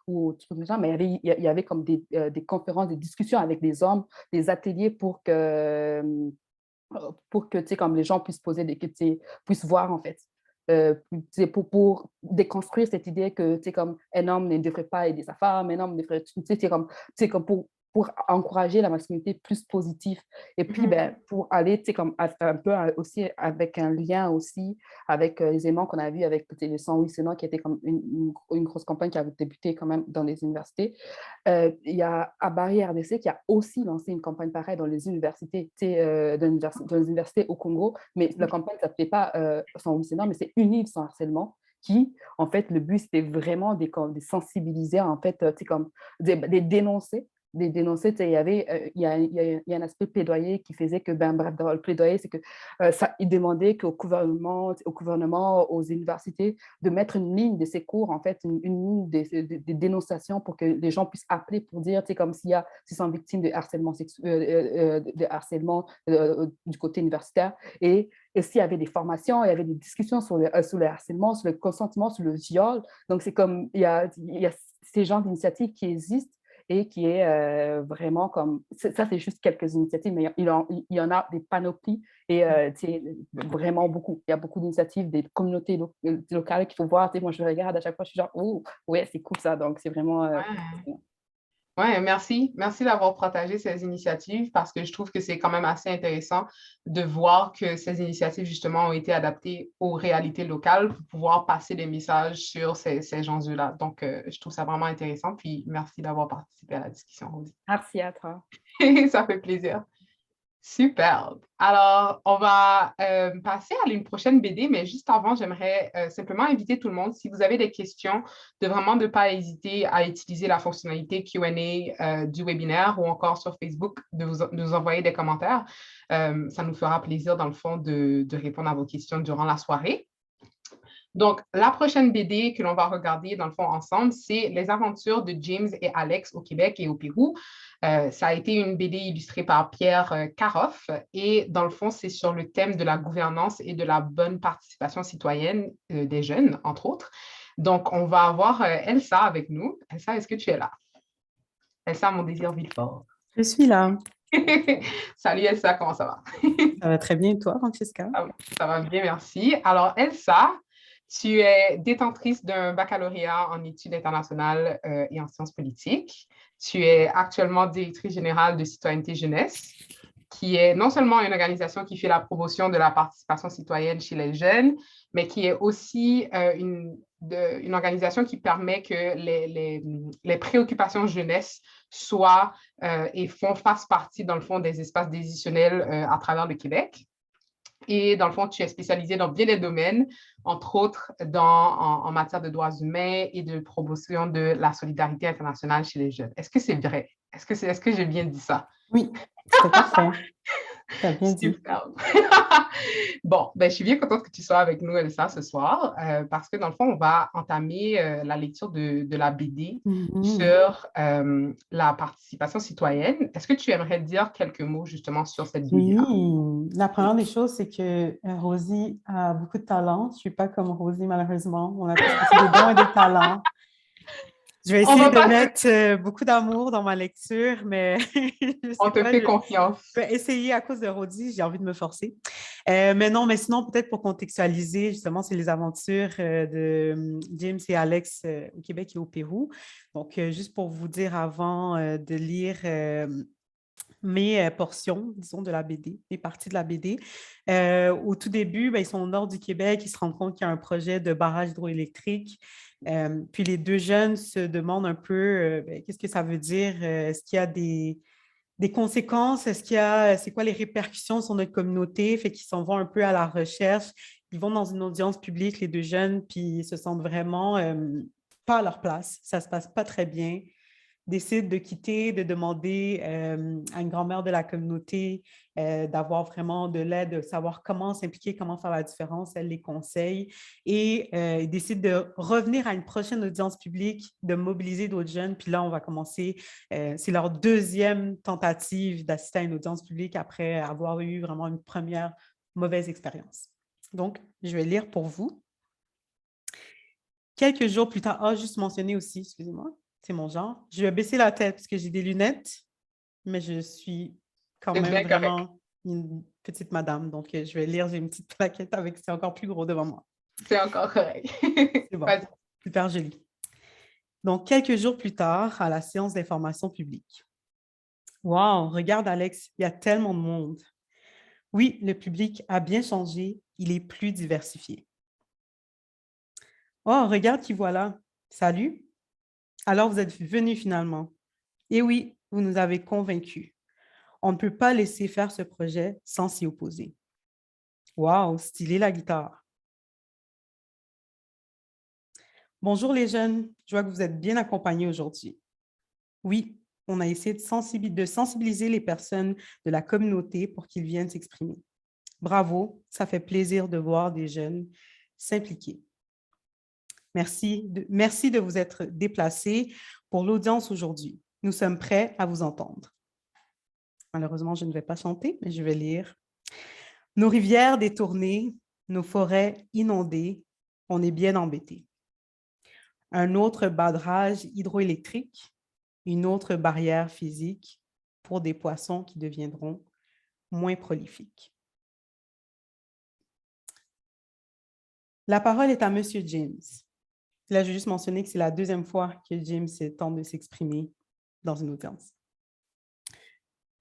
ou tout ça, mais il y avait comme des conférences, des discussions avec des hommes, des ateliers pour que comme les gens puissent poser des questions, puissent voir en fait. Pour déconstruire cette idée que comme un homme ne devrait pas aider sa femme, un homme devrait, c'est comme pour encourager la masculinité plus positive. Et puis, pour aller, comme un peu aussi avec un lien aussi avec les éléments qu'on a vus avec le 108 Sénat, qui était comme une grosse campagne qui a débuté quand même dans les universités. Il y a Habari RDC qui a aussi lancé une campagne pareille dans les universités, dans les universités au Congo, mais la campagne ne s'appelait pas 108 Sénat, mais c'est Unive sans harcèlement, qui, en fait, le but, c'était vraiment de sensibiliser, en fait, comme, de dénoncer dénoncer, il y avait, il y a un aspect plaidoyer qui faisait que, bref, dans le plaidoyer, c'est que il demandait qu'au gouvernement, aux universités, de mettre une ligne de ces cours, en fait, une ligne de dénonciation pour que les gens puissent appeler pour dire, comme s'ils sont victimes de harcèlement du côté universitaire. Et s'il y avait des formations, il y avait des discussions sur le harcèlement, sur le consentement, sur le viol. Donc, c'est comme, il y a ces genres d'initiatives qui existent et qui est vraiment comme, ça c'est juste quelques initiatives, mais il y en a des panoplies et vraiment beaucoup. Il y a beaucoup d'initiatives, des communautés locales qu'il faut voir. Moi, je regarde à chaque fois, je suis genre, oh, ouais, c'est cool ça. Donc, c'est vraiment... Ouais, merci. Merci d'avoir partagé ces initiatives parce que je trouve que c'est quand même assez intéressant de voir que ces initiatives, justement, ont été adaptées aux réalités locales pour pouvoir passer des messages sur ces enjeux-là. Donc, je trouve ça vraiment intéressant. Puis, merci d'avoir participé à la discussion, Rosie. Merci à toi. Ça fait plaisir. Super. Alors, on va passer à une prochaine BD, mais juste avant, j'aimerais simplement inviter tout le monde, si vous avez des questions, de vraiment ne pas hésiter à utiliser la fonctionnalité Q&A du webinaire ou encore sur Facebook, de nous envoyer des commentaires. Ça nous fera plaisir, dans le fond, de répondre à vos questions durant la soirée. Donc, la prochaine BD que l'on va regarder, dans le fond, ensemble, c'est Les aventures de James et Alex au Québec et au Pérou. Ça a été une BD illustrée par Pierre Karoff et, dans le fond, c'est sur le thème de la gouvernance et de la bonne participation citoyenne des jeunes, entre autres. Donc, on va avoir Elsa avec nous. Elsa, est-ce que tu es là? Elsa, mon désir Villefort. Je suis là. Salut Elsa, comment ça va? Ça va très bien, et toi, Francesca? Ça va bien, merci. Alors, Elsa, tu es détentrice d'un baccalauréat en études internationales et en sciences politiques. Tu es actuellement directrice générale de Citoyenneté Jeunesse, qui est non seulement une organisation qui fait la promotion de la participation citoyenne chez les jeunes, mais qui est aussi une organisation qui permet que les préoccupations jeunesse soient et fassent partie, dans le fond, des espaces décisionnels à travers le Québec. Et dans le fond, tu es spécialisée dans bien des domaines, entre autres en matière de droits humains et de promotion de la solidarité internationale chez les jeunes. Est-ce que c'est vrai? Est-ce que j'ai bien dit ça? Oui, c'est parfait. Tu as bien dit. Bon, ben, je suis bien contente que tu sois avec nous, Elsa, ce soir, parce que dans le fond, on va entamer la lecture de la BD sur la participation citoyenne. Est-ce que tu aimerais dire quelques mots justement sur cette BD-là? Oui, la première des choses, c'est que Rosie a beaucoup de talent. Je ne suis pas comme Rosie, malheureusement. On a tous des dons et des talents. Je vais essayer de mettre beaucoup d'amour dans ma lecture, mais on te fait confiance. Je vais essayer à cause de Rosie, j'ai envie de me forcer. Mais non, mais sinon, peut-être pour contextualiser, justement, c'est les aventures de James et Alex au Québec et au Pérou. Donc, juste pour vous dire avant de lire mes portions, disons, de la BD, mes parties de la BD. Au tout début, ils sont au nord du Québec, ils se rendent compte qu'il y a un projet de barrage hydroélectrique. Puis les deux jeunes se demandent un peu qu'est-ce que ça veut dire? Est-ce qu'il y a des conséquences? C'est quoi les répercussions sur notre communauté? Fait qu'ils s'en vont un peu à la recherche. Ils vont dans une audience publique, les deux jeunes, puis ils se sentent vraiment pas à leur place. Ça se passe pas très bien. Décident de quitter, de demander à une grand-mère de la communauté d'avoir vraiment de l'aide, de savoir comment s'impliquer, comment faire la différence. Elle les conseille et ils décident de revenir à une prochaine audience publique, de mobiliser d'autres jeunes. Puis là, on va commencer. C'est leur deuxième tentative d'assister à une audience publique après avoir eu vraiment une première mauvaise expérience. Donc, je vais lire pour vous. Quelques jours plus tard, juste mentionner aussi, excusez-moi. C'est mon genre. Je vais baisser la tête parce que j'ai des lunettes, mais je suis quand même vraiment une petite madame. Donc, je vais lire, j'ai une petite plaquette avec, c'est encore plus gros devant moi. C'est encore correct. C'est bon, super joli. Donc, quelques jours plus tard, à la séance d'information publique. Wow, regarde Alex, il y a tellement de monde. Oui, le public a bien changé, il est plus diversifié. Oh, regarde qui voilà. Salut. Alors, vous êtes venus finalement. Et oui, vous nous avez convaincus. On ne peut pas laisser faire ce projet sans s'y opposer. Wow, stylé la guitare. Bonjour les jeunes, je vois que vous êtes bien accompagnés aujourd'hui. Oui, on a essayé de sensibiliser les personnes de la communauté pour qu'ils viennent s'exprimer. Bravo, ça fait plaisir de voir des jeunes s'impliquer. Merci de vous être déplacés pour l'audience aujourd'hui. Nous sommes prêts à vous entendre. Malheureusement, je ne vais pas chanter, mais je vais lire. Nos rivières détournées, nos forêts inondées, on est bien embêtés. Un autre badrage hydroélectrique, une autre barrière physique pour des poissons qui deviendront moins prolifiques. La parole est à M. James. Là, je vais juste mentionner que c'est la deuxième fois que James tente de s'exprimer dans une audience.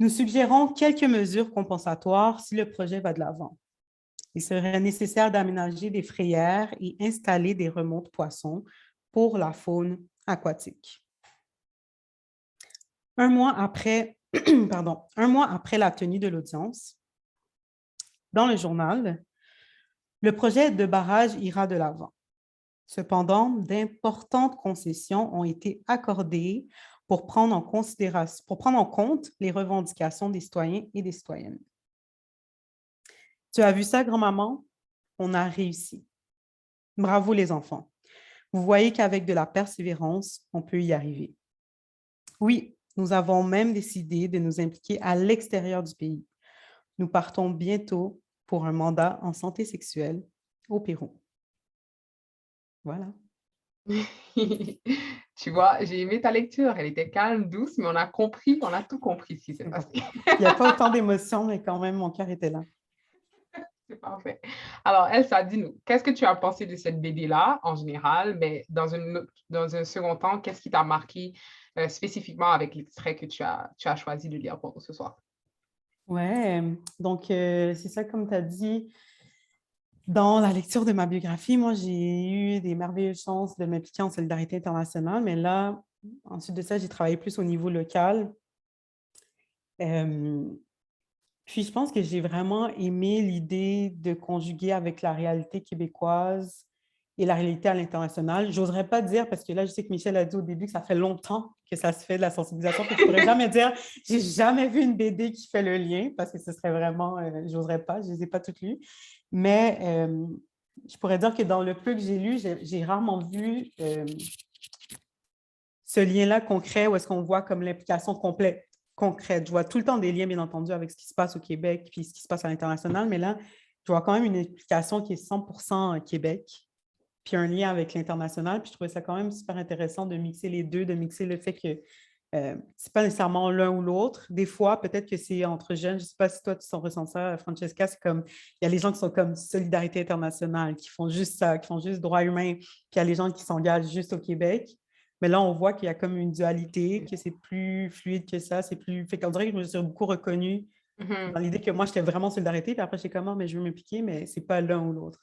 Nous suggérons quelques mesures compensatoires si le projet va de l'avant. Il serait nécessaire d'aménager des frayères et installer des remontes poissons pour la faune aquatique. Un mois après la tenue de l'audience, dans le journal, le projet de barrage ira de l'avant. Cependant, d'importantes concessions ont été accordées pour prendre en compte les revendications des citoyens et des citoyennes. Tu as vu ça, grand-maman? On a réussi. Bravo les enfants. Vous voyez qu'avec de la persévérance, on peut y arriver. Oui, nous avons même décidé de nous impliquer à l'extérieur du pays. Nous partons bientôt pour un mandat en santé sexuelle au Pérou. Voilà. Tu vois, j'ai aimé ta lecture. Elle était calme, douce, mais on a tout compris ce qui s'est passé. Il n'y a pas autant d'émotions, mais quand même, mon cœur était là. C'est parfait. Alors, Elsa, dis-nous, qu'est-ce que tu as pensé de cette BD-là, en général, mais dans un second temps, qu'est-ce qui t'a marqué spécifiquement avec l'extrait que tu as choisi de lire pour ce soir? Ouais, donc c'est ça, comme tu as dit, dans la lecture de ma biographie, moi, j'ai eu des merveilleuses chances de m'impliquer en solidarité internationale, mais là, ensuite de ça, j'ai travaillé plus au niveau local. Puis, je pense que j'ai vraiment aimé l'idée de conjuguer avec la réalité québécoise et la réalité à l'international. J'oserais pas dire, parce que là, je sais que Michel a dit au début que ça fait longtemps que ça se fait de la sensibilisation, que je pourrais jamais dire, j'ai jamais vu une BD qui fait le lien, parce que ce serait vraiment, j'oserais pas, je les ai pas toutes lues. Mais je pourrais dire que dans le peu que j'ai lu, j'ai rarement vu ce lien-là concret où est-ce qu'on voit comme l'implication concrète. Je vois tout le temps des liens, bien entendu, avec ce qui se passe au Québec puis ce qui se passe à l'international, mais là, je vois quand même une implication qui est 100% Québec, puis un lien avec l'international. Puis je trouvais ça quand même super intéressant de mixer les deux, de mixer le fait que c'est pas nécessairement l'un ou l'autre. Des fois, peut-être que c'est entre jeunes. Je sais pas si toi, tu ressens ça, Francesca, c'est comme, il y a les gens qui sont comme Solidarité internationale, qui font juste ça, qui font juste droit humain, puis il y a les gens qui s'engagent juste au Québec. Mais là, on voit qu'il y a comme une dualité, que c'est plus fluide que ça, c'est plus... Fait qu'on dirait que je me suis beaucoup reconnue dans l'idée que moi, j'étais vraiment solidarité, puis après, j'étais comme, mais je veux m'impliquer, mais c'est pas l'un ou l'autre.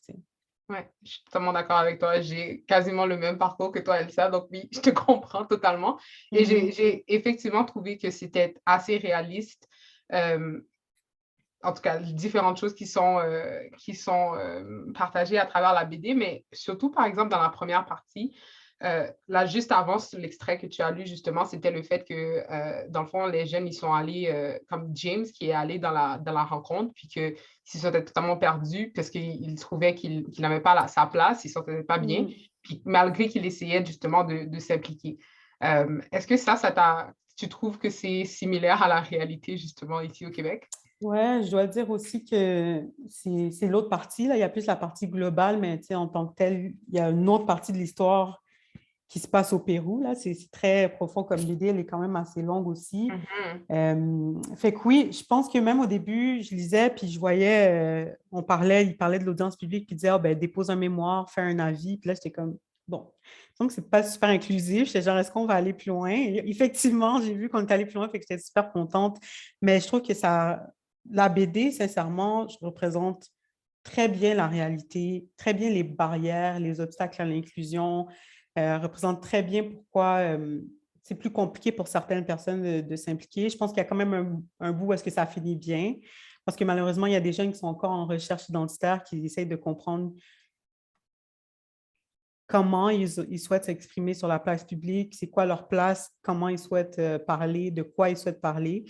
Oui, je suis totalement d'accord avec toi. J'ai quasiment le même parcours que toi, Elsa, donc oui, je te comprends totalement. Et j'ai effectivement trouvé que c'était assez réaliste. En tout cas, différentes choses qui sont partagées à travers la BD, mais surtout, par exemple, dans la première partie, là, juste avant l'extrait que tu as lu, justement, c'était le fait que, dans le fond, les jeunes, ils sont allés, comme James, qui est allé dans la rencontre, puis qu'ils se sentaient totalement perdus parce qu'il trouvait qu'il n'avait pas sa place, il ne se sentait pas bien, puis malgré qu'il essayait justement de s'impliquer. Est-ce que tu trouves que c'est similaire à la réalité, justement, ici au Québec? Ouais, je dois dire aussi que c'est l'autre partie. Là. Il y a plus la partie globale, mais en tant que telle, il y a une autre partie de l'histoire qui se passe au Pérou. Là. C'est très profond comme l'idée, elle est quand même assez longue aussi. Fait que oui, je pense que même au début, je lisais, puis je voyais, il parlait de l'audience publique, puis il disait, dépose un mémoire, fais un avis. Puis là, j'étais comme, bon, donc c'est pas super inclusif. J'étais genre, est-ce qu'on va aller plus loin? Et effectivement, j'ai vu qu'on est allé plus loin, fait que j'étais super contente. Mais je trouve que la BD, sincèrement, je représente très bien la réalité, très bien les barrières, les obstacles à l'inclusion, représente très bien pourquoi c'est plus compliqué pour certaines personnes de s'impliquer. Je pense qu'il y a quand même un bout où est-ce que ça finit bien, parce que malheureusement, il y a des jeunes qui sont encore en recherche identitaire, qui essayent de comprendre comment ils souhaitent s'exprimer sur la place publique, c'est quoi leur place, comment ils souhaitent parler, de quoi ils souhaitent parler.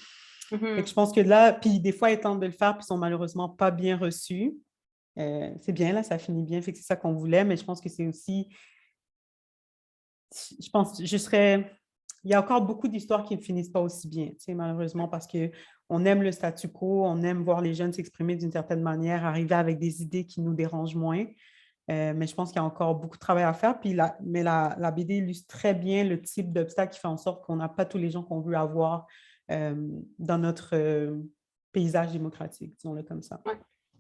Et je pense que là, puis des fois, ils tentent de le faire, puis ils sont malheureusement pas bien reçus. C'est bien, là, ça finit bien, fait que c'est ça qu'on voulait, mais je pense que c'est aussi, il y a encore beaucoup d'histoires qui ne finissent pas aussi bien, tu sais, malheureusement, parce qu'on aime le statu quo, on aime voir les jeunes s'exprimer d'une certaine manière, arriver avec des idées qui nous dérangent moins. Mais je pense qu'il y a encore beaucoup de travail à faire. Puis la BD illustre très bien le type d'obstacle qui fait en sorte qu'on n'a pas tous les gens qu'on veut avoir dans notre paysage démocratique, disons-le comme ça.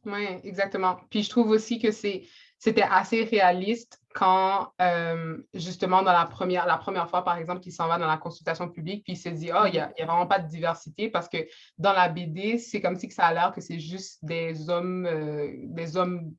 Oui, exactement. Puis je trouve aussi que c'était assez réaliste quand, justement, dans la première fois, par exemple, qu'il s'en va dans la consultation publique, puis il se dit, oh, il n'y a vraiment pas de diversité, parce que dans la BD, c'est comme si que ça a l'air que c'est juste des hommes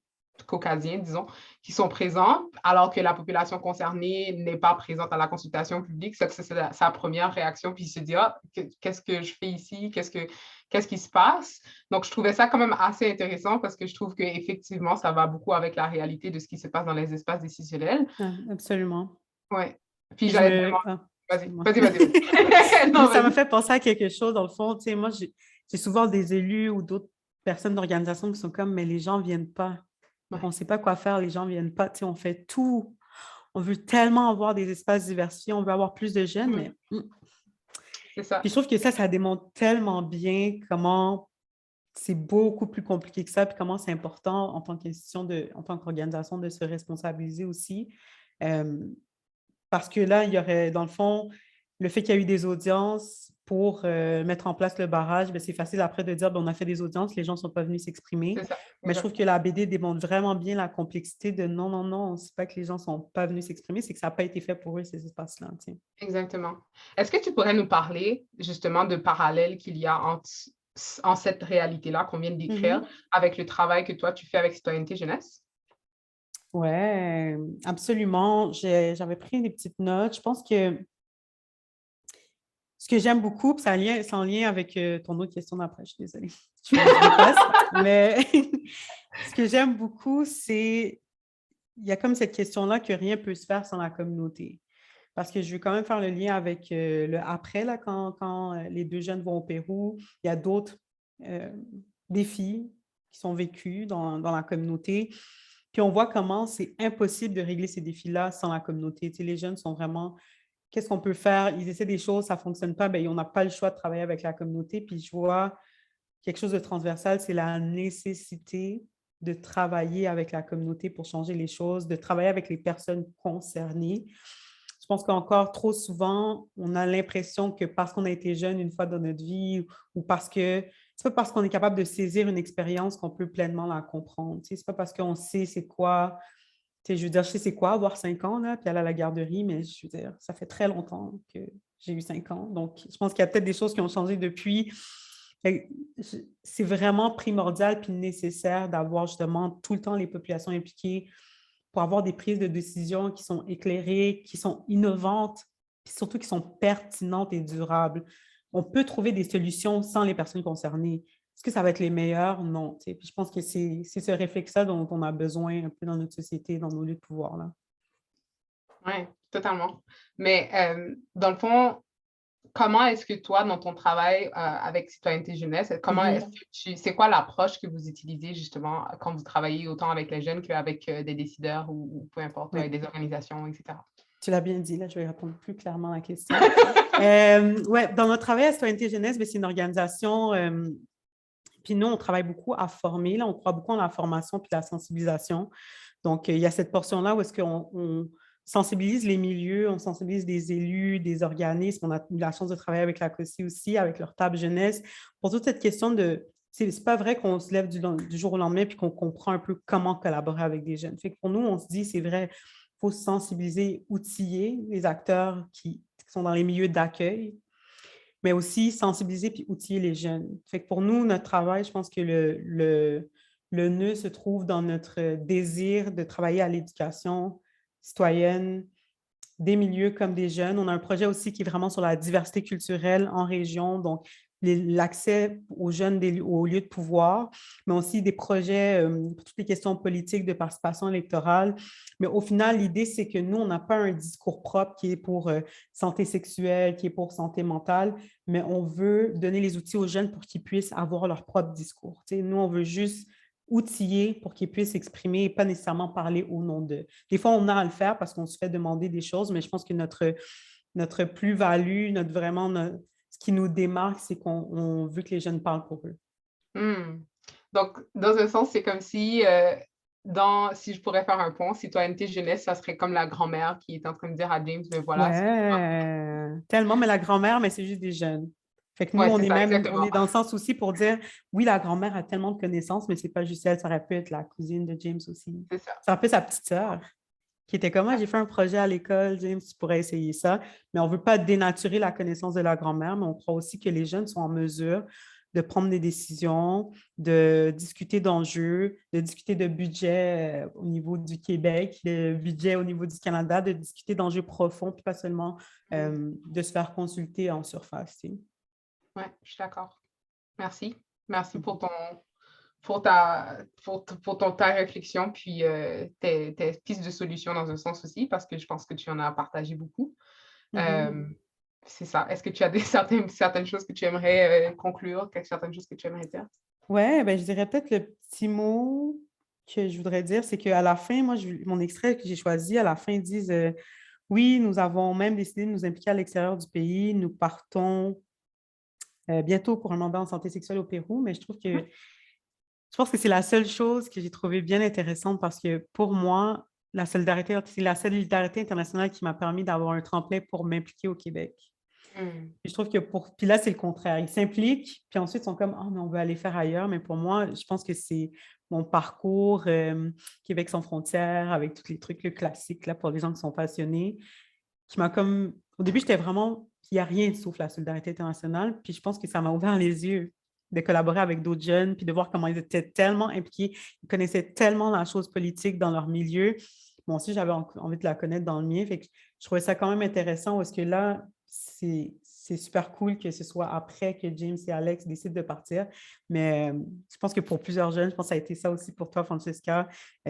caucasiens, disons, qui sont présents, alors que la population concernée n'est pas présente à la consultation publique. C'est sa première réaction, puis il se dit, ah, qu'est-ce que je fais ici? Qu'est-ce qui se passe? Donc, je trouvais ça quand même assez intéressant parce que je trouve qu'effectivement, ça va beaucoup avec la réalité de ce qui se passe dans les espaces décisionnels. Absolument. Oui. Puis j'allais Vas-y. Non, ça m'a fait penser à quelque chose, dans le fond. Tu sais, moi, j'ai souvent des élus ou d'autres personnes d'organisation qui sont comme, mais les gens ne viennent pas. On ne sait pas quoi faire, les gens ne viennent pas. Tu sais, on fait tout. On veut tellement avoir des espaces diversifiés, on veut avoir plus de jeunes, mais... C'est ça. Puis je trouve que ça démontre tellement bien comment c'est beaucoup plus compliqué que ça, puis comment c'est important en tant qu'institution, en tant qu'organisation, de se responsabiliser aussi. Parce que là, il y aurait, dans le fond, le fait qu'il y a eu des audiences pour mettre en place le barrage, bien, c'est facile après de dire on a fait des audiences, les gens ne sont pas venus s'exprimer. Mais je trouve que la BD démontre vraiment bien la complexité de non, c'est pas que les gens ne sont pas venus s'exprimer, c'est que ça n'a pas été fait pour eux, ces espaces-là. Exactement. Est-ce que tu pourrais nous parler justement de parallèles qu'il y a en cette réalité-là qu'on vient de décrire avec le travail que toi, tu fais avec Citoyenneté Jeunesse? Oui, absolument. J'avais pris des petites notes. Je pense que ce que j'aime beaucoup, puis c'est en lien avec ton autre question d'après, je suis désolée. Mais ce que j'aime beaucoup, c'est il y a comme cette question-là que rien ne peut se faire sans la communauté. Parce que je veux quand même faire le lien avec le après, là, quand les deux jeunes vont au Pérou. Il y a d'autres défis qui sont vécus dans la communauté. Puis on voit comment c'est impossible de régler ces défis-là sans la communauté. Tu sais, les jeunes sont vraiment... Qu'est-ce qu'on peut faire? Ils essaient des choses, ça ne fonctionne pas, bien, on n'a pas le choix de travailler avec la communauté. Puis je vois quelque chose de transversal, c'est la nécessité de travailler avec la communauté pour changer les choses, de travailler avec les personnes concernées. Je pense qu'encore trop souvent, on a l'impression que parce qu'on a été jeune une fois dans notre vie ou parce que c'est pas parce qu'on est capable de saisir une expérience qu'on peut pleinement la comprendre. Tu sais, c'est pas parce qu'on sait c'est quoi. Tu sais, je veux dire, je sais c'est quoi avoir 5 ans, là, puis aller à la garderie, mais je veux dire, ça fait très longtemps que j'ai eu 5 ans. Donc, je pense qu'il y a peut-être des choses qui ont changé depuis. C'est vraiment primordial puis nécessaire d'avoir justement tout le temps les populations impliquées pour avoir des prises de décision qui sont éclairées, qui sont innovantes, puis surtout qui sont pertinentes et durables. On peut trouver des solutions sans les personnes concernées. Est-ce que ça va être les meilleures? Non. Puis je pense que c'est ce réflexe-là dont on a besoin un peu dans notre société, dans nos lieux de pouvoir, là. Oui, totalement. Mais dans le fond, comment est-ce que toi, dans ton travail avec Citoyenneté Jeunesse, c'est quoi l'approche que vous utilisez justement quand vous travaillez autant avec les jeunes qu'avec des décideurs ou peu importe, avec des organisations, etc.? Tu l'as bien dit, là, je vais répondre plus clairement à la question. Dans notre travail à Citoyenneté Jeunesse, c'est une organisation, puis nous, on travaille beaucoup à former, là, on croit beaucoup en la formation puis la sensibilisation. Donc, il y a cette portion-là où est-ce qu'on sensibilise les milieux, on sensibilise des élus, des organismes. On a eu la chance de travailler avec la COSI aussi, avec leur table jeunesse, pour toute cette question de... C'est pas vrai qu'on se lève du jour au lendemain puis qu'on comprend un peu comment collaborer avec des jeunes. Fait que pour nous, on se dit, c'est vrai, il faut sensibiliser, outiller les acteurs qui sont dans les milieux d'accueil, mais aussi sensibiliser puis outiller les jeunes. Fait que pour nous, notre travail, je pense que le nœud se trouve dans notre désir de travailler à l'éducation citoyenne, des milieux comme des jeunes. On a un projet aussi qui est vraiment sur la diversité culturelle en région, donc l'accès aux jeunes aux lieux de pouvoir, mais aussi des projets pour toutes les questions politiques de participation électorale. Mais au final, l'idée, c'est que nous, on n'a pas un discours propre qui est pour santé sexuelle, qui est pour santé mentale, mais on veut donner les outils aux jeunes pour qu'ils puissent avoir leur propre discours. Tu sais, nous, on veut juste outiller pour qu'ils puissent s'exprimer et pas nécessairement parler au nom d'eux. Des fois, on a à le faire parce qu'on se fait demander des choses, mais je pense que notre plus-value, ce qui nous démarque, c'est qu'on veut que les jeunes parlent pour eux. Donc, dans un sens, c'est comme si, si je pourrais faire un pont, citoyenneté jeunesse, ça serait comme la grand-mère qui est en train de dire à James, mais voilà. Ouais, tellement, mais la grand-mère, mais c'est juste des jeunes. Fait que nous, on est dans le sens aussi pour dire, oui, la grand-mère a tellement de connaissances, mais c'est pas juste elle, ça aurait pu être la cousine de James aussi. C'est ça. Ça aurait pu être sa petite sœur, qui était comme, j'ai fait un projet à l'école, James, tu pourrais essayer ça. Mais on ne veut pas dénaturer la connaissance de la grand-mère, mais on croit aussi que les jeunes sont en mesure de prendre des décisions, de discuter d'enjeux, de discuter de budget au niveau du Québec, de budget au niveau du Canada, de discuter d'enjeux profonds, puis pas seulement de se faire consulter en surface. Tu sais. Oui, je suis d'accord. Merci. Merci pour ta réflexion, puis tes pistes de solutions dans un sens aussi, parce que je pense que tu en as partagé beaucoup. C'est ça. Est-ce que tu as certaines choses que tu aimerais conclure, certaines choses que tu aimerais dire? Oui, ben, je dirais peut-être le petit mot que je voudrais dire, c'est qu'à la fin, moi, mon extrait que j'ai choisi, à la fin, ils disent oui, nous avons même décidé de nous impliquer à l'extérieur du pays. Nous partons bientôt pour un mandat en santé sexuelle au Pérou, mais je pense que c'est la seule chose que j'ai trouvée bien intéressante parce que pour moi, c'est la solidarité internationale qui m'a permis d'avoir un tremplin pour m'impliquer au Québec. Puis je trouve que puis là, c'est le contraire. Ils s'impliquent, puis ensuite, ils sont comme, mais on veut aller faire ailleurs. Mais pour moi, je pense que c'est mon parcours Québec sans frontières, avec tous les trucs, le classique, là, pour les gens qui sont passionnés, qui m'a comme... Au début, j'étais vraiment... Il n'y a rien sauf la solidarité internationale. Puis je pense que ça m'a ouvert les yeux de collaborer avec d'autres jeunes, puis de voir comment ils étaient tellement impliqués, ils connaissaient tellement la chose politique dans leur milieu. Moi aussi, j'avais envie de la connaître dans le mien. Fait que je trouvais ça quand même intéressant parce que là, c'est super cool que ce soit après que James et Alex décident de partir. Mais je pense que pour plusieurs jeunes, je pense que ça a été ça aussi pour toi, Francesca.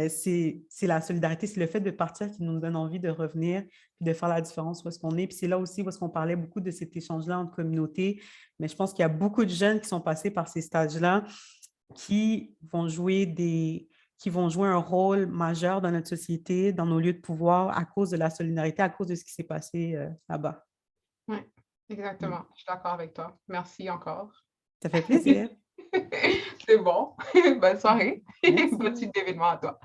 C'est la solidarité, c'est le fait de partir qui nous donne envie de revenir puis de faire la différence où est-ce qu'on est. Puis c'est là aussi où est-ce qu'on parlait beaucoup de cet échange-là entre communautés. Mais je pense qu'il y a beaucoup de jeunes qui sont passés par ces stages-là qui vont jouer un rôle majeur dans notre société, dans nos lieux de pouvoir, à cause de la solidarité, à cause de ce qui s'est passé là-bas. Oui, exactement. Je suis d'accord avec toi. Merci encore. Ça fait plaisir. C'est bon. Bonne soirée. Bonne suite d'événements à toi.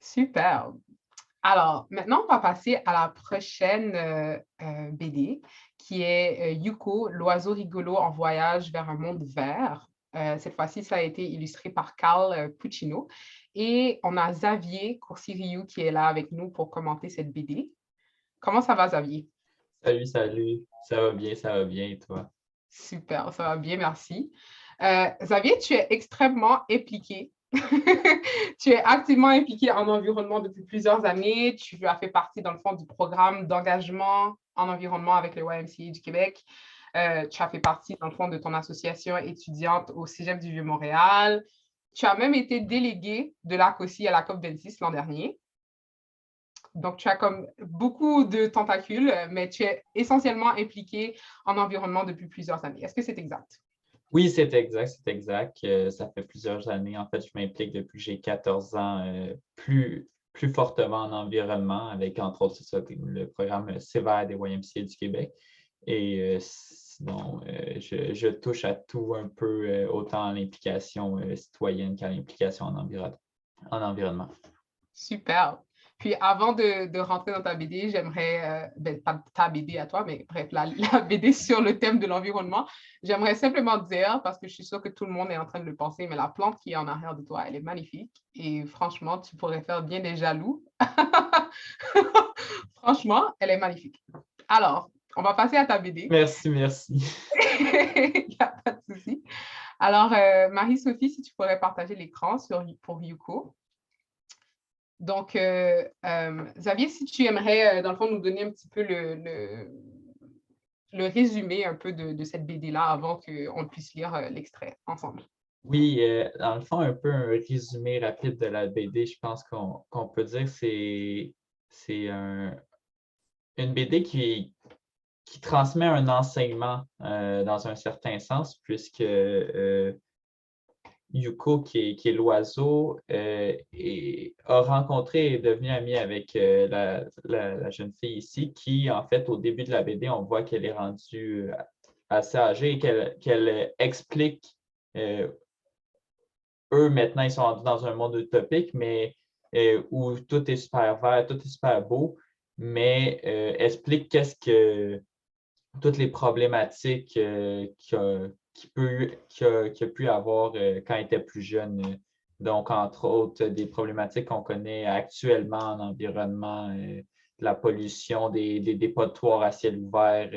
Super. Alors, maintenant, on va passer à la prochaine BD, qui est Yuko, l'oiseau rigolo en voyage vers un monde vert. Cette fois-ci, ça a été illustré par Carl Puccino. Et on a Xavier Coursiriou qui est là avec nous pour commenter cette BD. Comment ça va, Xavier? Salut. Ça va bien, et toi? Super, ça va bien, merci. Xavier, tu es extrêmement impliqué. Tu es activement impliqué en environnement depuis plusieurs années. Tu as fait partie, dans le fond, du programme d'engagement en environnement avec le YMCA du Québec. Tu as fait partie, dans le fond, de ton association étudiante au Cégep du Vieux-Montréal. Tu as même été délégué de l'ACOSI à la COP26 l'an dernier. Donc, tu as comme beaucoup de tentacules, mais tu es essentiellement impliqué en environnement depuis plusieurs années. Est-ce que c'est exact? Oui, c'est exact. Ça fait plusieurs années. En fait, je m'implique depuis que j'ai 14 ans plus fortement en environnement, avec entre autres le programme sévère des YMCA du Québec. Et sinon, je touche à tout un peu, autant à l'implication citoyenne qu'à l'implication en environnement. Super. Puis avant de rentrer dans ta BD, j'aimerais, pas ta BD à toi, mais bref, la BD sur le thème de l'environnement, j'aimerais simplement dire, parce que je suis sûre que tout le monde est en train de le penser, mais la plante qui est en arrière de toi, elle est magnifique. Et franchement, tu pourrais faire bien des jaloux. Franchement, elle est magnifique. Alors, on va passer à ta BD. Merci. Il n'y a pas de souci. Alors, Marie-Sophie, si tu pourrais partager l'écran pour Yuko. Donc, Xavier, si tu aimerais, dans le fond, nous donner un petit peu le résumé un peu de cette BD-là avant qu'on puisse lire l'extrait ensemble. Oui, dans le fond, un peu un résumé rapide de la BD, je pense qu'on peut dire que c'est une BD qui transmet un enseignement dans un certain sens, puisque Yuko, qui est l'oiseau, a rencontré et est devenu ami avec la jeune fille ici, qui, en fait, au début de la BD, on voit qu'elle est rendue assez âgée et qu'elle explique eux, maintenant, ils sont rendus dans un monde utopique, mais où tout est super vert, tout est super beau, mais explique toutes les problématiques qu'il a pu avoir quand il était plus jeune. Donc, entre autres, des problématiques qu'on connaît actuellement en environnement, de la pollution, des dépotoirs à ciel ouvert,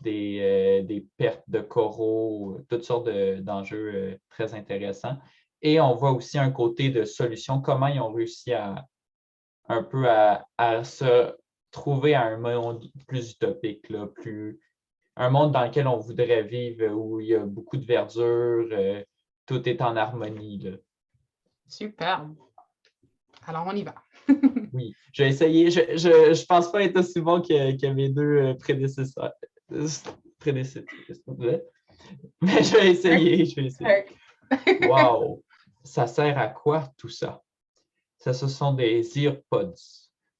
des pertes de coraux, toutes sortes d'enjeux très intéressants. Et on voit aussi un côté de solution, comment ils ont réussi un peu à se trouver à un monde plus utopique, là, un monde dans lequel on voudrait vivre, où il y a beaucoup de verdure, tout est en harmonie. Là. Superbe. Alors, on y va. Oui, je vais essayer. Je pense pas être aussi bon que mes deux prédécesseurs. Mais je vais essayer. Wow! Ça sert à quoi tout ça? Ce sont des earpods.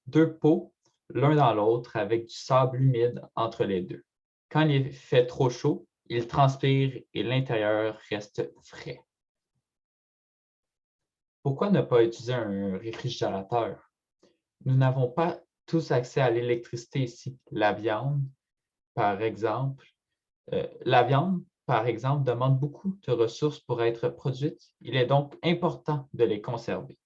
2 pots, l'un dans l'autre, avec du sable humide entre les deux. Quand il fait trop chaud, il transpire et l'intérieur reste frais. Pourquoi ne pas utiliser un réfrigérateur? Nous n'avons pas tous accès à l'électricité ici. La viande, par exemple, demande beaucoup de ressources pour être produite. Il est donc important de les conserver.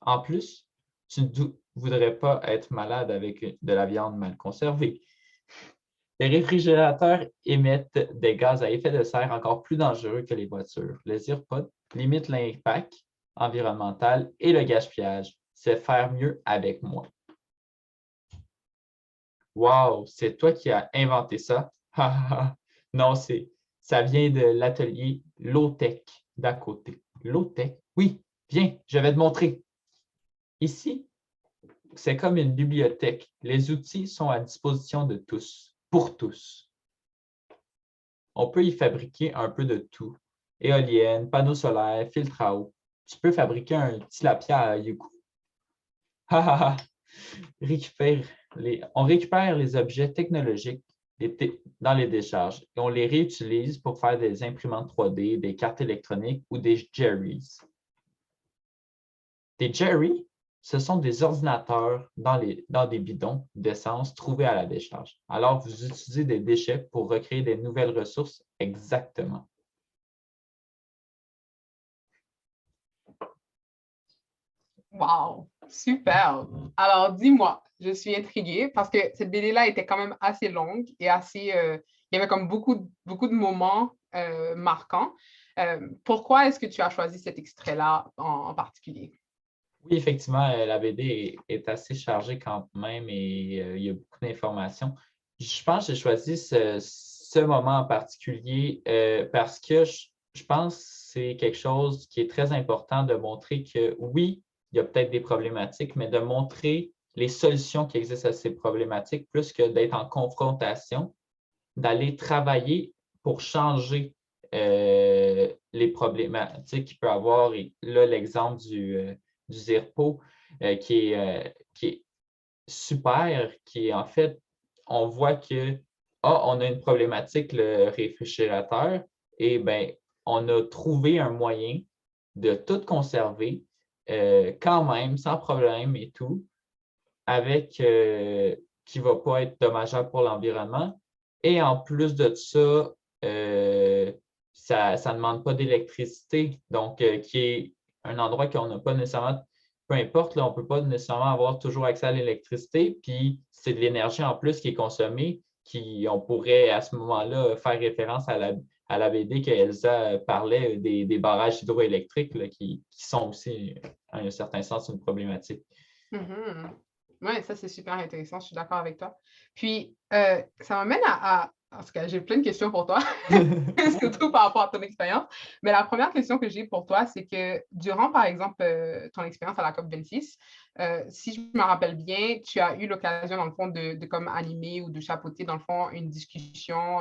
En plus, tu ne voudrais pas être malade avec de la viande mal conservée. Les réfrigérateurs émettent des gaz à effet de serre encore plus dangereux que les voitures. Les earpods limitent l'impact environnemental et le gaspillage. C'est faire mieux avec moi. Wow, c'est toi qui as inventé ça? Non, ça vient de l'atelier Low-Tech d'à côté. Low-Tech? Oui, viens, je vais te montrer. Ici, c'est comme une bibliothèque. Les outils sont à disposition de tous, pour tous. On peut y fabriquer un peu de tout. Éoliennes, panneaux solaires, filtres à eau. Tu peux fabriquer un tilapia à Yuko. On récupère les objets technologiques dans les décharges et on les réutilise pour faire des imprimantes 3D, des cartes électroniques ou des Jerry's. Des Jerry, ce sont des ordinateurs dans des bidons d'essence trouvés à la décharge. Alors, vous utilisez des déchets pour recréer des nouvelles ressources exactement. Wow, super. Alors, dis-moi, je suis intriguée parce que cette BD-là était quand même assez longue et il y avait comme beaucoup de moments marquants. Pourquoi est-ce que tu as choisi cet extrait-là en particulier? Oui, effectivement, la BD est assez chargée quand même et il y a beaucoup d'informations. Je pense que j'ai choisi ce moment en particulier parce que je pense que c'est quelque chose qui est très important de montrer que oui, il y a peut-être des problématiques, mais de montrer les solutions qui existent à ces problématiques plus que d'être en confrontation, d'aller travailler pour changer les problématiques qu'il peut avoir. Et là, l'exemple du Zirpo qui est super, qui est en fait, on voit que on a une problématique, le réfrigérateur, et bien, on a trouvé un moyen de tout conserver quand même, sans problème et tout, avec qui ne va pas être dommageable pour l'environnement. Et en plus de ça, ça ne demande pas d'électricité, donc qui est un endroit qu'on n'a pas nécessairement, peu importe, là, on ne peut pas nécessairement avoir toujours accès à l'électricité, puis c'est de l'énergie en plus qui est consommée, on pourrait à ce moment-là faire référence à la BD qu'Elsa parlait des barrages hydroélectriques là, qui sont aussi, en un certain sens, une problématique. Oui, ça c'est super intéressant, je suis d'accord avec toi. Puis, ça m'amène à En tout cas, j'ai plein de questions pour toi, surtout par rapport à ton expérience. Mais la première question que j'ai pour toi, c'est que durant, par exemple, ton expérience à la COP26, si je me rappelle bien, tu as eu l'occasion, dans le fond, de comme animer ou de chapeauter, dans le fond, une discussion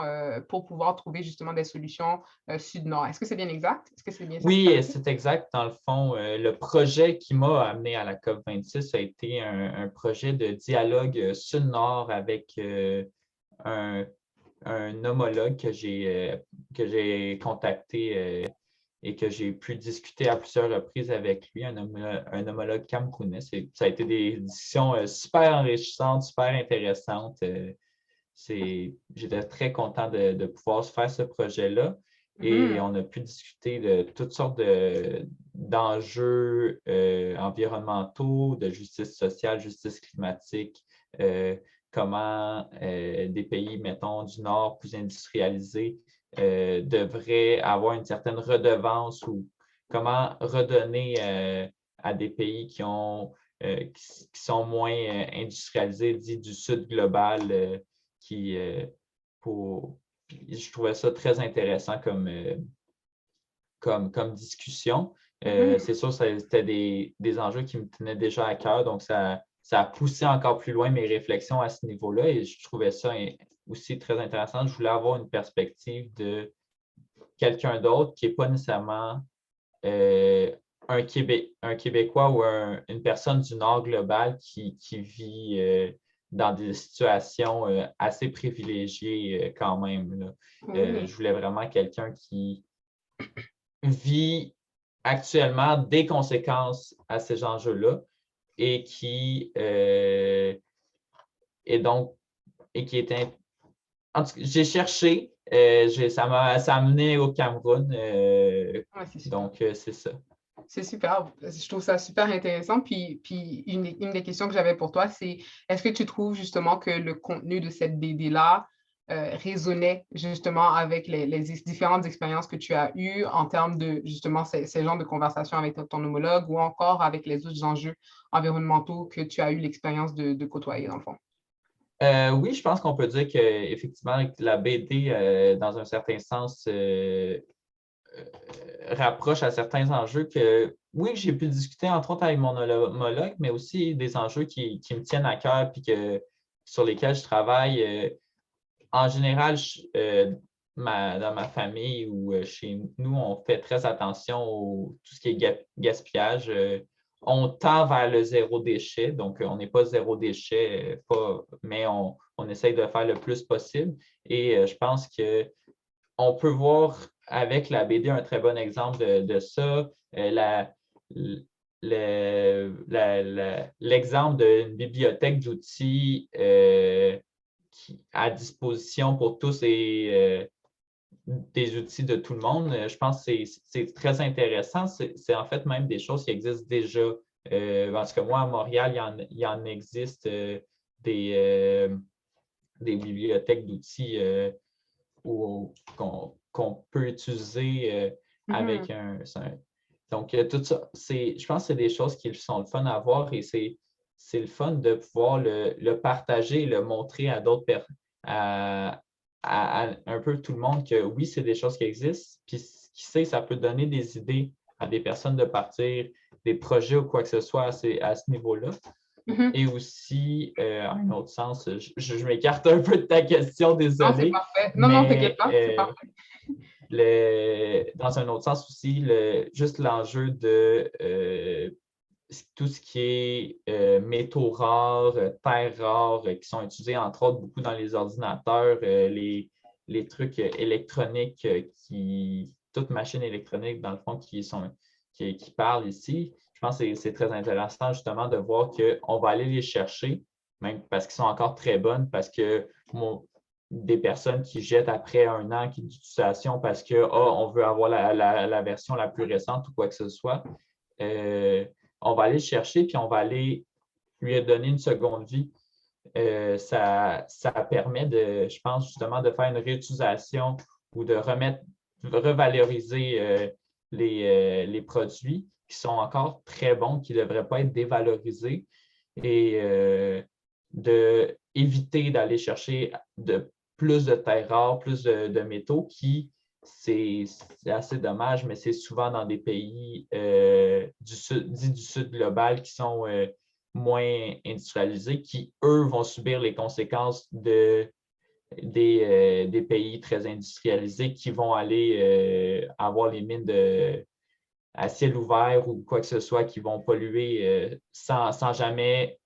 pour pouvoir trouver justement des solutions sud-nord. Est-ce que c'est bien exact? Est-ce que c'est bien ça? Oui, c'est exact. Dans le fond, le projet qui m'a amené à la COP26 a été un projet de dialogue sud-nord avec un homologue que j'ai contacté et que j'ai pu discuter à plusieurs reprises avec lui, un homologue camerounais. Ça a été des discussions super enrichissantes, super intéressantes. J'étais très content de pouvoir faire ce projet-là. Et on a pu discuter de toutes sortes d'enjeux environnementaux, de justice sociale, justice climatique, comment des pays, mettons, du Nord plus industrialisés devraient avoir une certaine redevance ou comment redonner à des pays qui sont moins industrialisés, dits du Sud global, je trouvais ça très intéressant comme discussion. C'est sûr, c'était des enjeux qui me tenaient déjà à cœur, donc ça a poussé encore plus loin mes réflexions à ce niveau-là et je trouvais ça aussi très intéressant. Je voulais avoir une perspective de quelqu'un d'autre qui n'est pas nécessairement un Québécois ou une personne du Nord global qui vit dans des situations assez privilégiées quand même. Là. Je voulais vraiment quelqu'un qui vit actuellement des conséquences à ces enjeux-là et qui est en tout cas, j'ai cherché, ça m'a amené au Cameroun, donc c'est ça. C'est super. Je trouve ça super intéressant. Puis une des questions que j'avais pour toi, c'est est-ce que tu trouves justement que le contenu de cette BD-là résonnait justement avec les différentes expériences que tu as eues en termes de justement ces genres de conversations avec ton homologue ou encore avec les autres enjeux environnementaux que tu as eu l'expérience de côtoyer dans le fond? Oui, je pense qu'on peut dire qu'effectivement, la BD, dans un certain sens, rapproche à certains enjeux que, oui, j'ai pu discuter entre autres avec mon homologue, mais aussi des enjeux qui me tiennent à cœur et sur lesquels je travaille. En général, dans ma famille ou chez nous, on fait très attention à tout ce qui est gaspillage. On tend vers le zéro déchet, donc on n'est pas zéro déchet, mais on essaye de faire le plus possible. Et je pense qu'on peut voir avec la BD un très bon exemple de ça. L'exemple d'une bibliothèque d'outils à disposition pour tous et des outils de tout le monde. Je pense que c'est très intéressant. C'est en fait même des choses qui existent déjà. Parce que moi, à Montréal, il y en existe des bibliothèques d'outils qu'on peut utiliser avec donc, tout ça, je pense que c'est des choses qui sont le fun à voir et c'est le fun de pouvoir le partager et le montrer à d'autres personnes, à un peu tout le monde que oui, c'est des choses qui existent. Puis, qui sait, ça peut donner des idées à des personnes de partir, des projets ou quoi que ce soit à ce niveau-là. Et aussi, en un autre sens, je m'écarte un peu de ta question, désolé. Non, c'est parfait. Non, t'inquiète pas, c'est parfait. Dans un autre sens aussi, juste l'enjeu de tout ce qui est métaux rares, terres rares, qui sont utilisés entre autres beaucoup dans les ordinateurs, les trucs électroniques, toutes machines électroniques dans le fond qui parlent ici. Je pense que c'est très intéressant justement de voir qu'on va aller les chercher, même parce qu'ils sont encore très bonnes, parce que des personnes qui jettent après un an d'utilisation parce qu'on veut avoir la version la plus récente ou quoi que ce soit. On va aller le chercher puis on va aller lui donner une seconde vie. Ça permet je pense justement, de faire une réutilisation ou de revaloriser les produits qui sont encore très bons, qui ne devraient pas être dévalorisés et d'éviter d'aller chercher plus de terres rares, plus de métaux qui, c'est assez dommage, mais c'est souvent dans des pays dits du sud global qui sont moins industrialisés, qui, eux, vont subir les conséquences des pays très industrialisés qui vont aller avoir les mines à ciel ouvert ou quoi que ce soit qui vont polluer sans jamais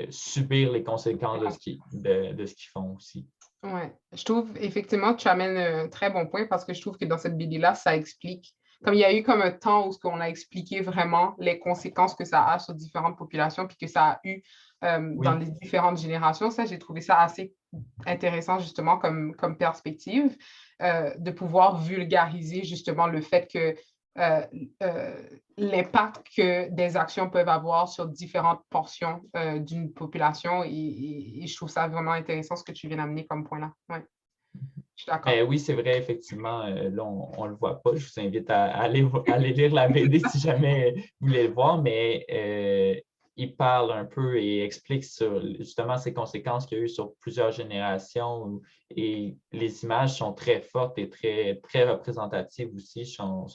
subir les conséquences de ce qu'ils font aussi. Oui, je trouve effectivement que tu amènes un très bon point parce que je trouve que dans cette BD-là, ça explique, comme il y a eu comme un temps où on a expliqué vraiment les conséquences que ça a sur différentes populations puis que ça a eu dans les différentes générations. Ça, j'ai trouvé ça assez intéressant justement comme perspective de pouvoir vulgariser justement le fait que l'impact que des actions peuvent avoir sur différentes portions d'une population et je trouve ça vraiment intéressant ce que tu viens d'amener comme point là. Ouais. Je suis d'accord. Oui, c'est vrai, effectivement. Là, on ne le voit pas. Je vous invite à aller lire la BD si jamais vous voulez le voir, mais il parle un peu et explique sur justement ces conséquences qu'il y a eu sur plusieurs générations et les images sont très fortes et très, très représentatives aussi. Sont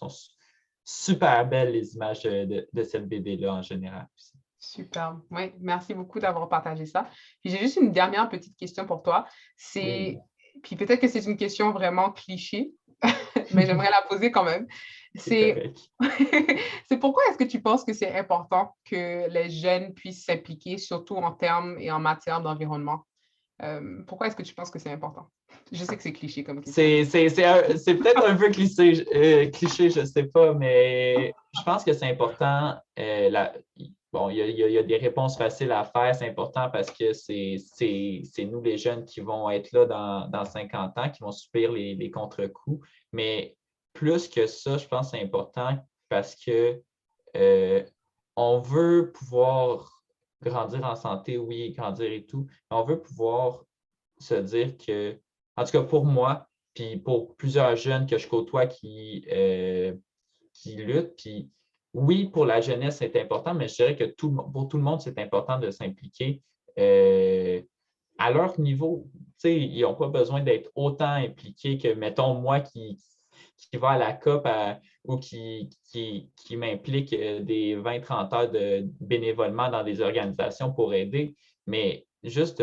super belles les images de cette BD-là en général. Super. Oui, merci beaucoup d'avoir partagé ça. Puis j'ai juste une dernière petite question pour toi. Puis peut-être que c'est une question vraiment cliché, mais j'aimerais la poser quand même. C'est pourquoi est-ce que tu penses que c'est important que les jeunes puissent s'impliquer, surtout en termes et en matière d'environnement? Pourquoi est-ce que tu penses que c'est important? Je sais que c'est cliché comme question. C'est peut-être un peu cliché, je ne sais pas, mais je pense que c'est important. Bon, il y a des réponses faciles à faire. C'est important parce que c'est nous, les jeunes, qui vont être là dans 50 ans, qui vont subir les contre-coups. Mais plus que ça, je pense que c'est important parce que on veut pouvoir grandir en santé, oui, grandir et tout, mais on veut pouvoir se dire que, en tout cas pour moi, puis pour plusieurs jeunes que je côtoie qui luttent, puis oui, pour la jeunesse, c'est important, mais je dirais que pour tout le monde, c'est important de s'impliquer à leur niveau. Tu sais, ils n'ont pas besoin d'être autant impliqués que, mettons, moi qui va à la COP ou qui m'implique des 20-30 heures de bénévolement dans des organisations pour aider, mais juste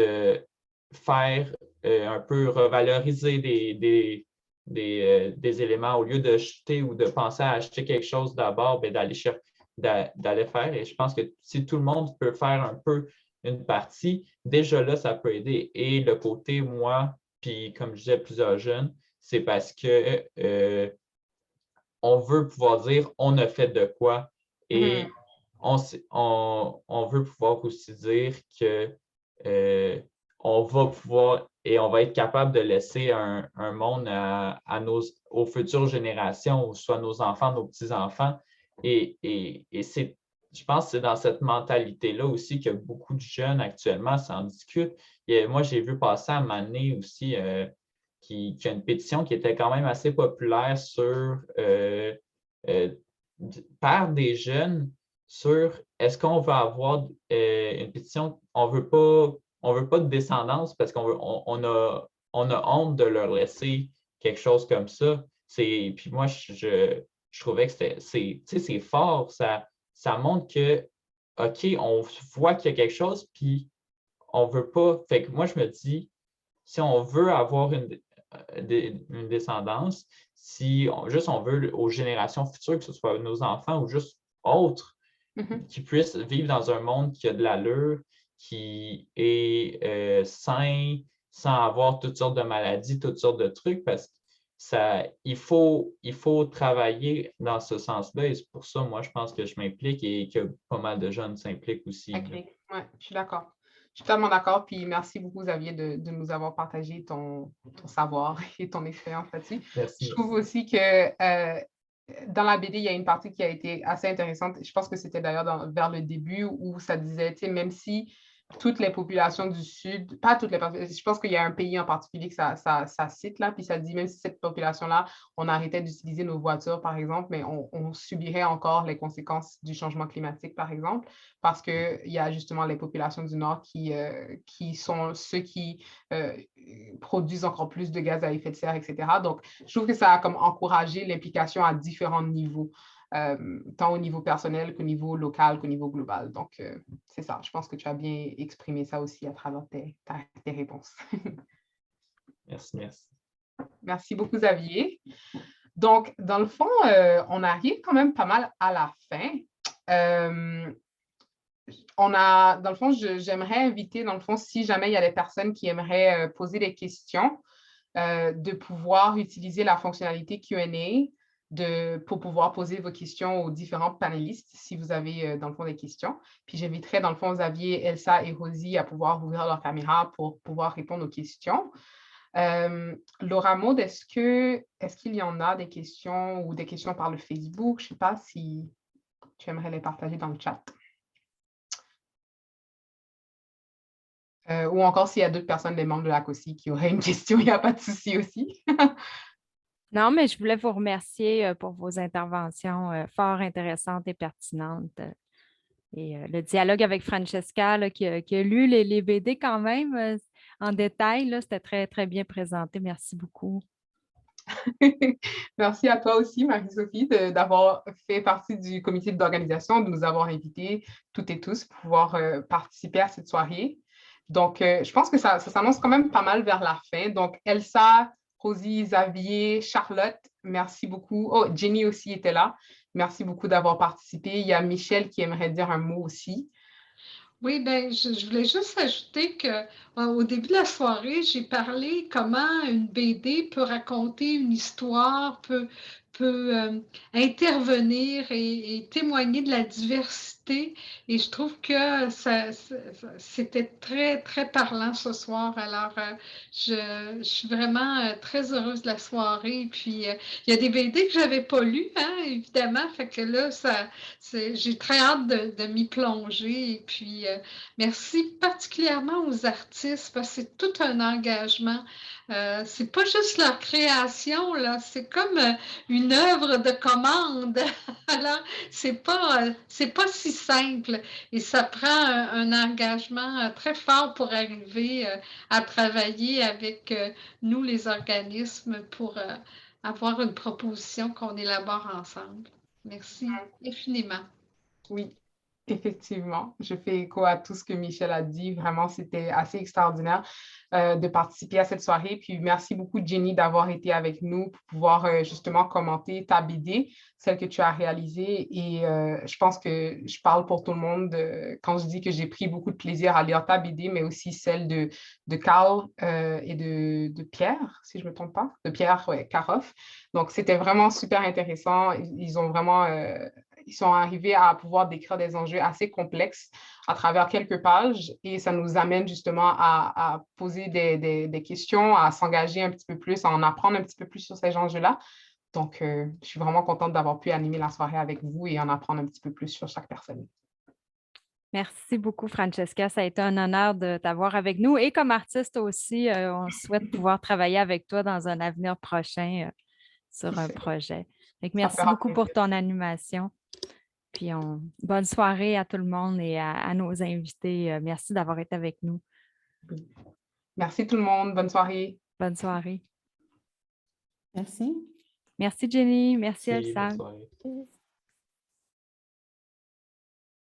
faire un peu revaloriser des éléments au lieu de jeter ou de penser à acheter quelque chose d'abord, d'aller faire. Et je pense que si tout le monde peut faire un peu une partie, déjà là, ça peut aider. Et le côté, moi, puis comme je disais, plusieurs jeunes, c'est parce que on veut pouvoir dire on a fait de quoi et on veut pouvoir aussi dire que on va pouvoir et on va être capable de laisser un monde aux futures générations, soit nos enfants, nos petits-enfants. Et je pense que c'est dans cette mentalité-là aussi que beaucoup de jeunes actuellement s'en discutent. Moi, j'ai vu passer à un moment donné aussi qui a une pétition qui était quand même assez populaire par des jeunes sur est-ce qu'on veut avoir une pétition, on veut pas de descendance parce qu'on a honte de leur laisser quelque chose comme ça. Puis moi, je trouvais que c'est fort, ça montre que, OK, on voit qu'il y a quelque chose, puis on veut pas. Fait que moi, je me dis, si on veut avoir une descendance, si on veut aux générations futures, que ce soit nos enfants ou juste autres, qui puissent vivre dans un monde qui a de l'allure, qui est sain, sans avoir toutes sortes de maladies, toutes sortes de trucs, parce qu'il faut travailler dans ce sens-là. Et c'est pour ça, moi, je pense que je m'implique et que pas mal de jeunes s'impliquent aussi. Oui, je suis d'accord. Je suis totalement d'accord. Puis merci beaucoup, Xavier, de nous avoir partagé ton savoir et ton expérience là-dessus. Merci. Je trouve aussi que dans la BD, il y a une partie qui a été assez intéressante. Je pense que c'était d'ailleurs vers le début où ça disait, même si toutes les populations du Sud, pas toutes les populations, je pense qu'il y a un pays en particulier que ça cite là, puis ça dit même si cette population-là, on arrêtait d'utiliser nos voitures, par exemple, mais on subirait encore les conséquences du changement climatique, par exemple, parce qu'il y a justement les populations du Nord qui sont ceux qui produisent encore plus de gaz à effet de serre, etc. Donc, je trouve que ça a comme encouragé l'implication à différents niveaux. Tant au niveau personnel qu'au niveau local, qu'au niveau global. Donc, c'est ça. Je pense que tu as bien exprimé ça aussi à travers tes réponses. Merci, merci. Merci beaucoup, Xavier. Donc, dans le fond, on arrive quand même pas mal à la fin. Dans le fond, j'aimerais inviter, dans le fond, si jamais il y a des personnes qui aimeraient poser des questions, de pouvoir utiliser la fonctionnalité Q&A pour pouvoir poser vos questions aux différents panélistes si vous avez, dans le fond, des questions. Puis j'inviterai, dans le fond, Xavier, Elsa et Rosie à pouvoir ouvrir leur caméra pour pouvoir répondre aux questions. Laura Maud, est-ce qu'il y en a des questions ou des questions par le Facebook? Je ne sais pas si tu aimerais les partager dans le chat. Ou encore s'il y a d'autres personnes, des membres de la COSI qui auraient une question, il n'y a pas de souci aussi. Non, mais je voulais vous remercier pour vos interventions fort intéressantes et pertinentes. Et le dialogue avec Francesca, là, qui a lu les BD quand même en détail, c'était très, très bien présenté. Merci beaucoup. Merci à toi aussi, Marie-Sophie, d'avoir fait partie du comité d'organisation, de nous avoir invités toutes et tous pour pouvoir participer à cette soirée. Donc, je pense que ça s'annonce quand même pas mal vers la fin. Donc, Elsa, Rosie, Xavier, Charlotte, merci beaucoup. Oh, Jenny aussi était là. Merci beaucoup d'avoir participé. Il y a Michel qui aimerait dire un mot aussi. Oui, bien, je voulais juste ajouter qu'au début de la soirée, j'ai parlé comment une BD peut raconter une histoire, peut intervenir et témoigner de la diversité. Et je trouve que c'était très, très parlant ce soir. Alors, je suis vraiment très heureuse de la soirée. Puis, il y a des BD que je n'avais pas lues, hein, évidemment. Fait que là, j'ai très hâte de m'y plonger. Et puis, merci particulièrement aux artistes parce que c'est tout un engagement. C'est pas juste leur création, là, c'est comme une œuvre de commande. Alors, c'est pas si simple et ça prend un engagement très fort pour arriver à travailler avec nous, les organismes, pour avoir une proposition qu'on élabore ensemble. Merci infiniment. Oui. Effectivement, je fais écho à tout ce que Michel a dit. Vraiment, c'était assez extraordinaire de participer à cette soirée. Puis merci beaucoup, Jenny, d'avoir été avec nous pour pouvoir justement commenter ta BD, celle que tu as réalisée. Et je pense que je parle pour tout le monde quand je dis que j'ai pris beaucoup de plaisir à lire ta BD, mais aussi celle de Carl et de Pierre, si je ne me trompe pas, de Pierre Karoff. Donc, c'était vraiment super intéressant. Ils ont vraiment... ils sont arrivés à pouvoir décrire des enjeux assez complexes à travers quelques pages et ça nous amène justement à poser des questions, à s'engager un petit peu plus, à en apprendre un petit peu plus sur ces enjeux-là. Donc, je suis vraiment contente d'avoir pu animer la soirée avec vous et en apprendre un petit peu plus sur chaque personne. Merci beaucoup, Francesca. Ça a été un honneur de t'avoir avec nous. Et comme artiste aussi, on souhaite pouvoir travailler avec toi dans un avenir prochain sur un projet. Donc, merci beaucoup pour ton animation. Puis, bonne soirée à tout le monde et à nos invités. Merci d'avoir été avec nous. Merci tout le monde. Bonne soirée. Bonne soirée. Merci. Merci, Jenny. Merci, Elsa. Bonne soirée.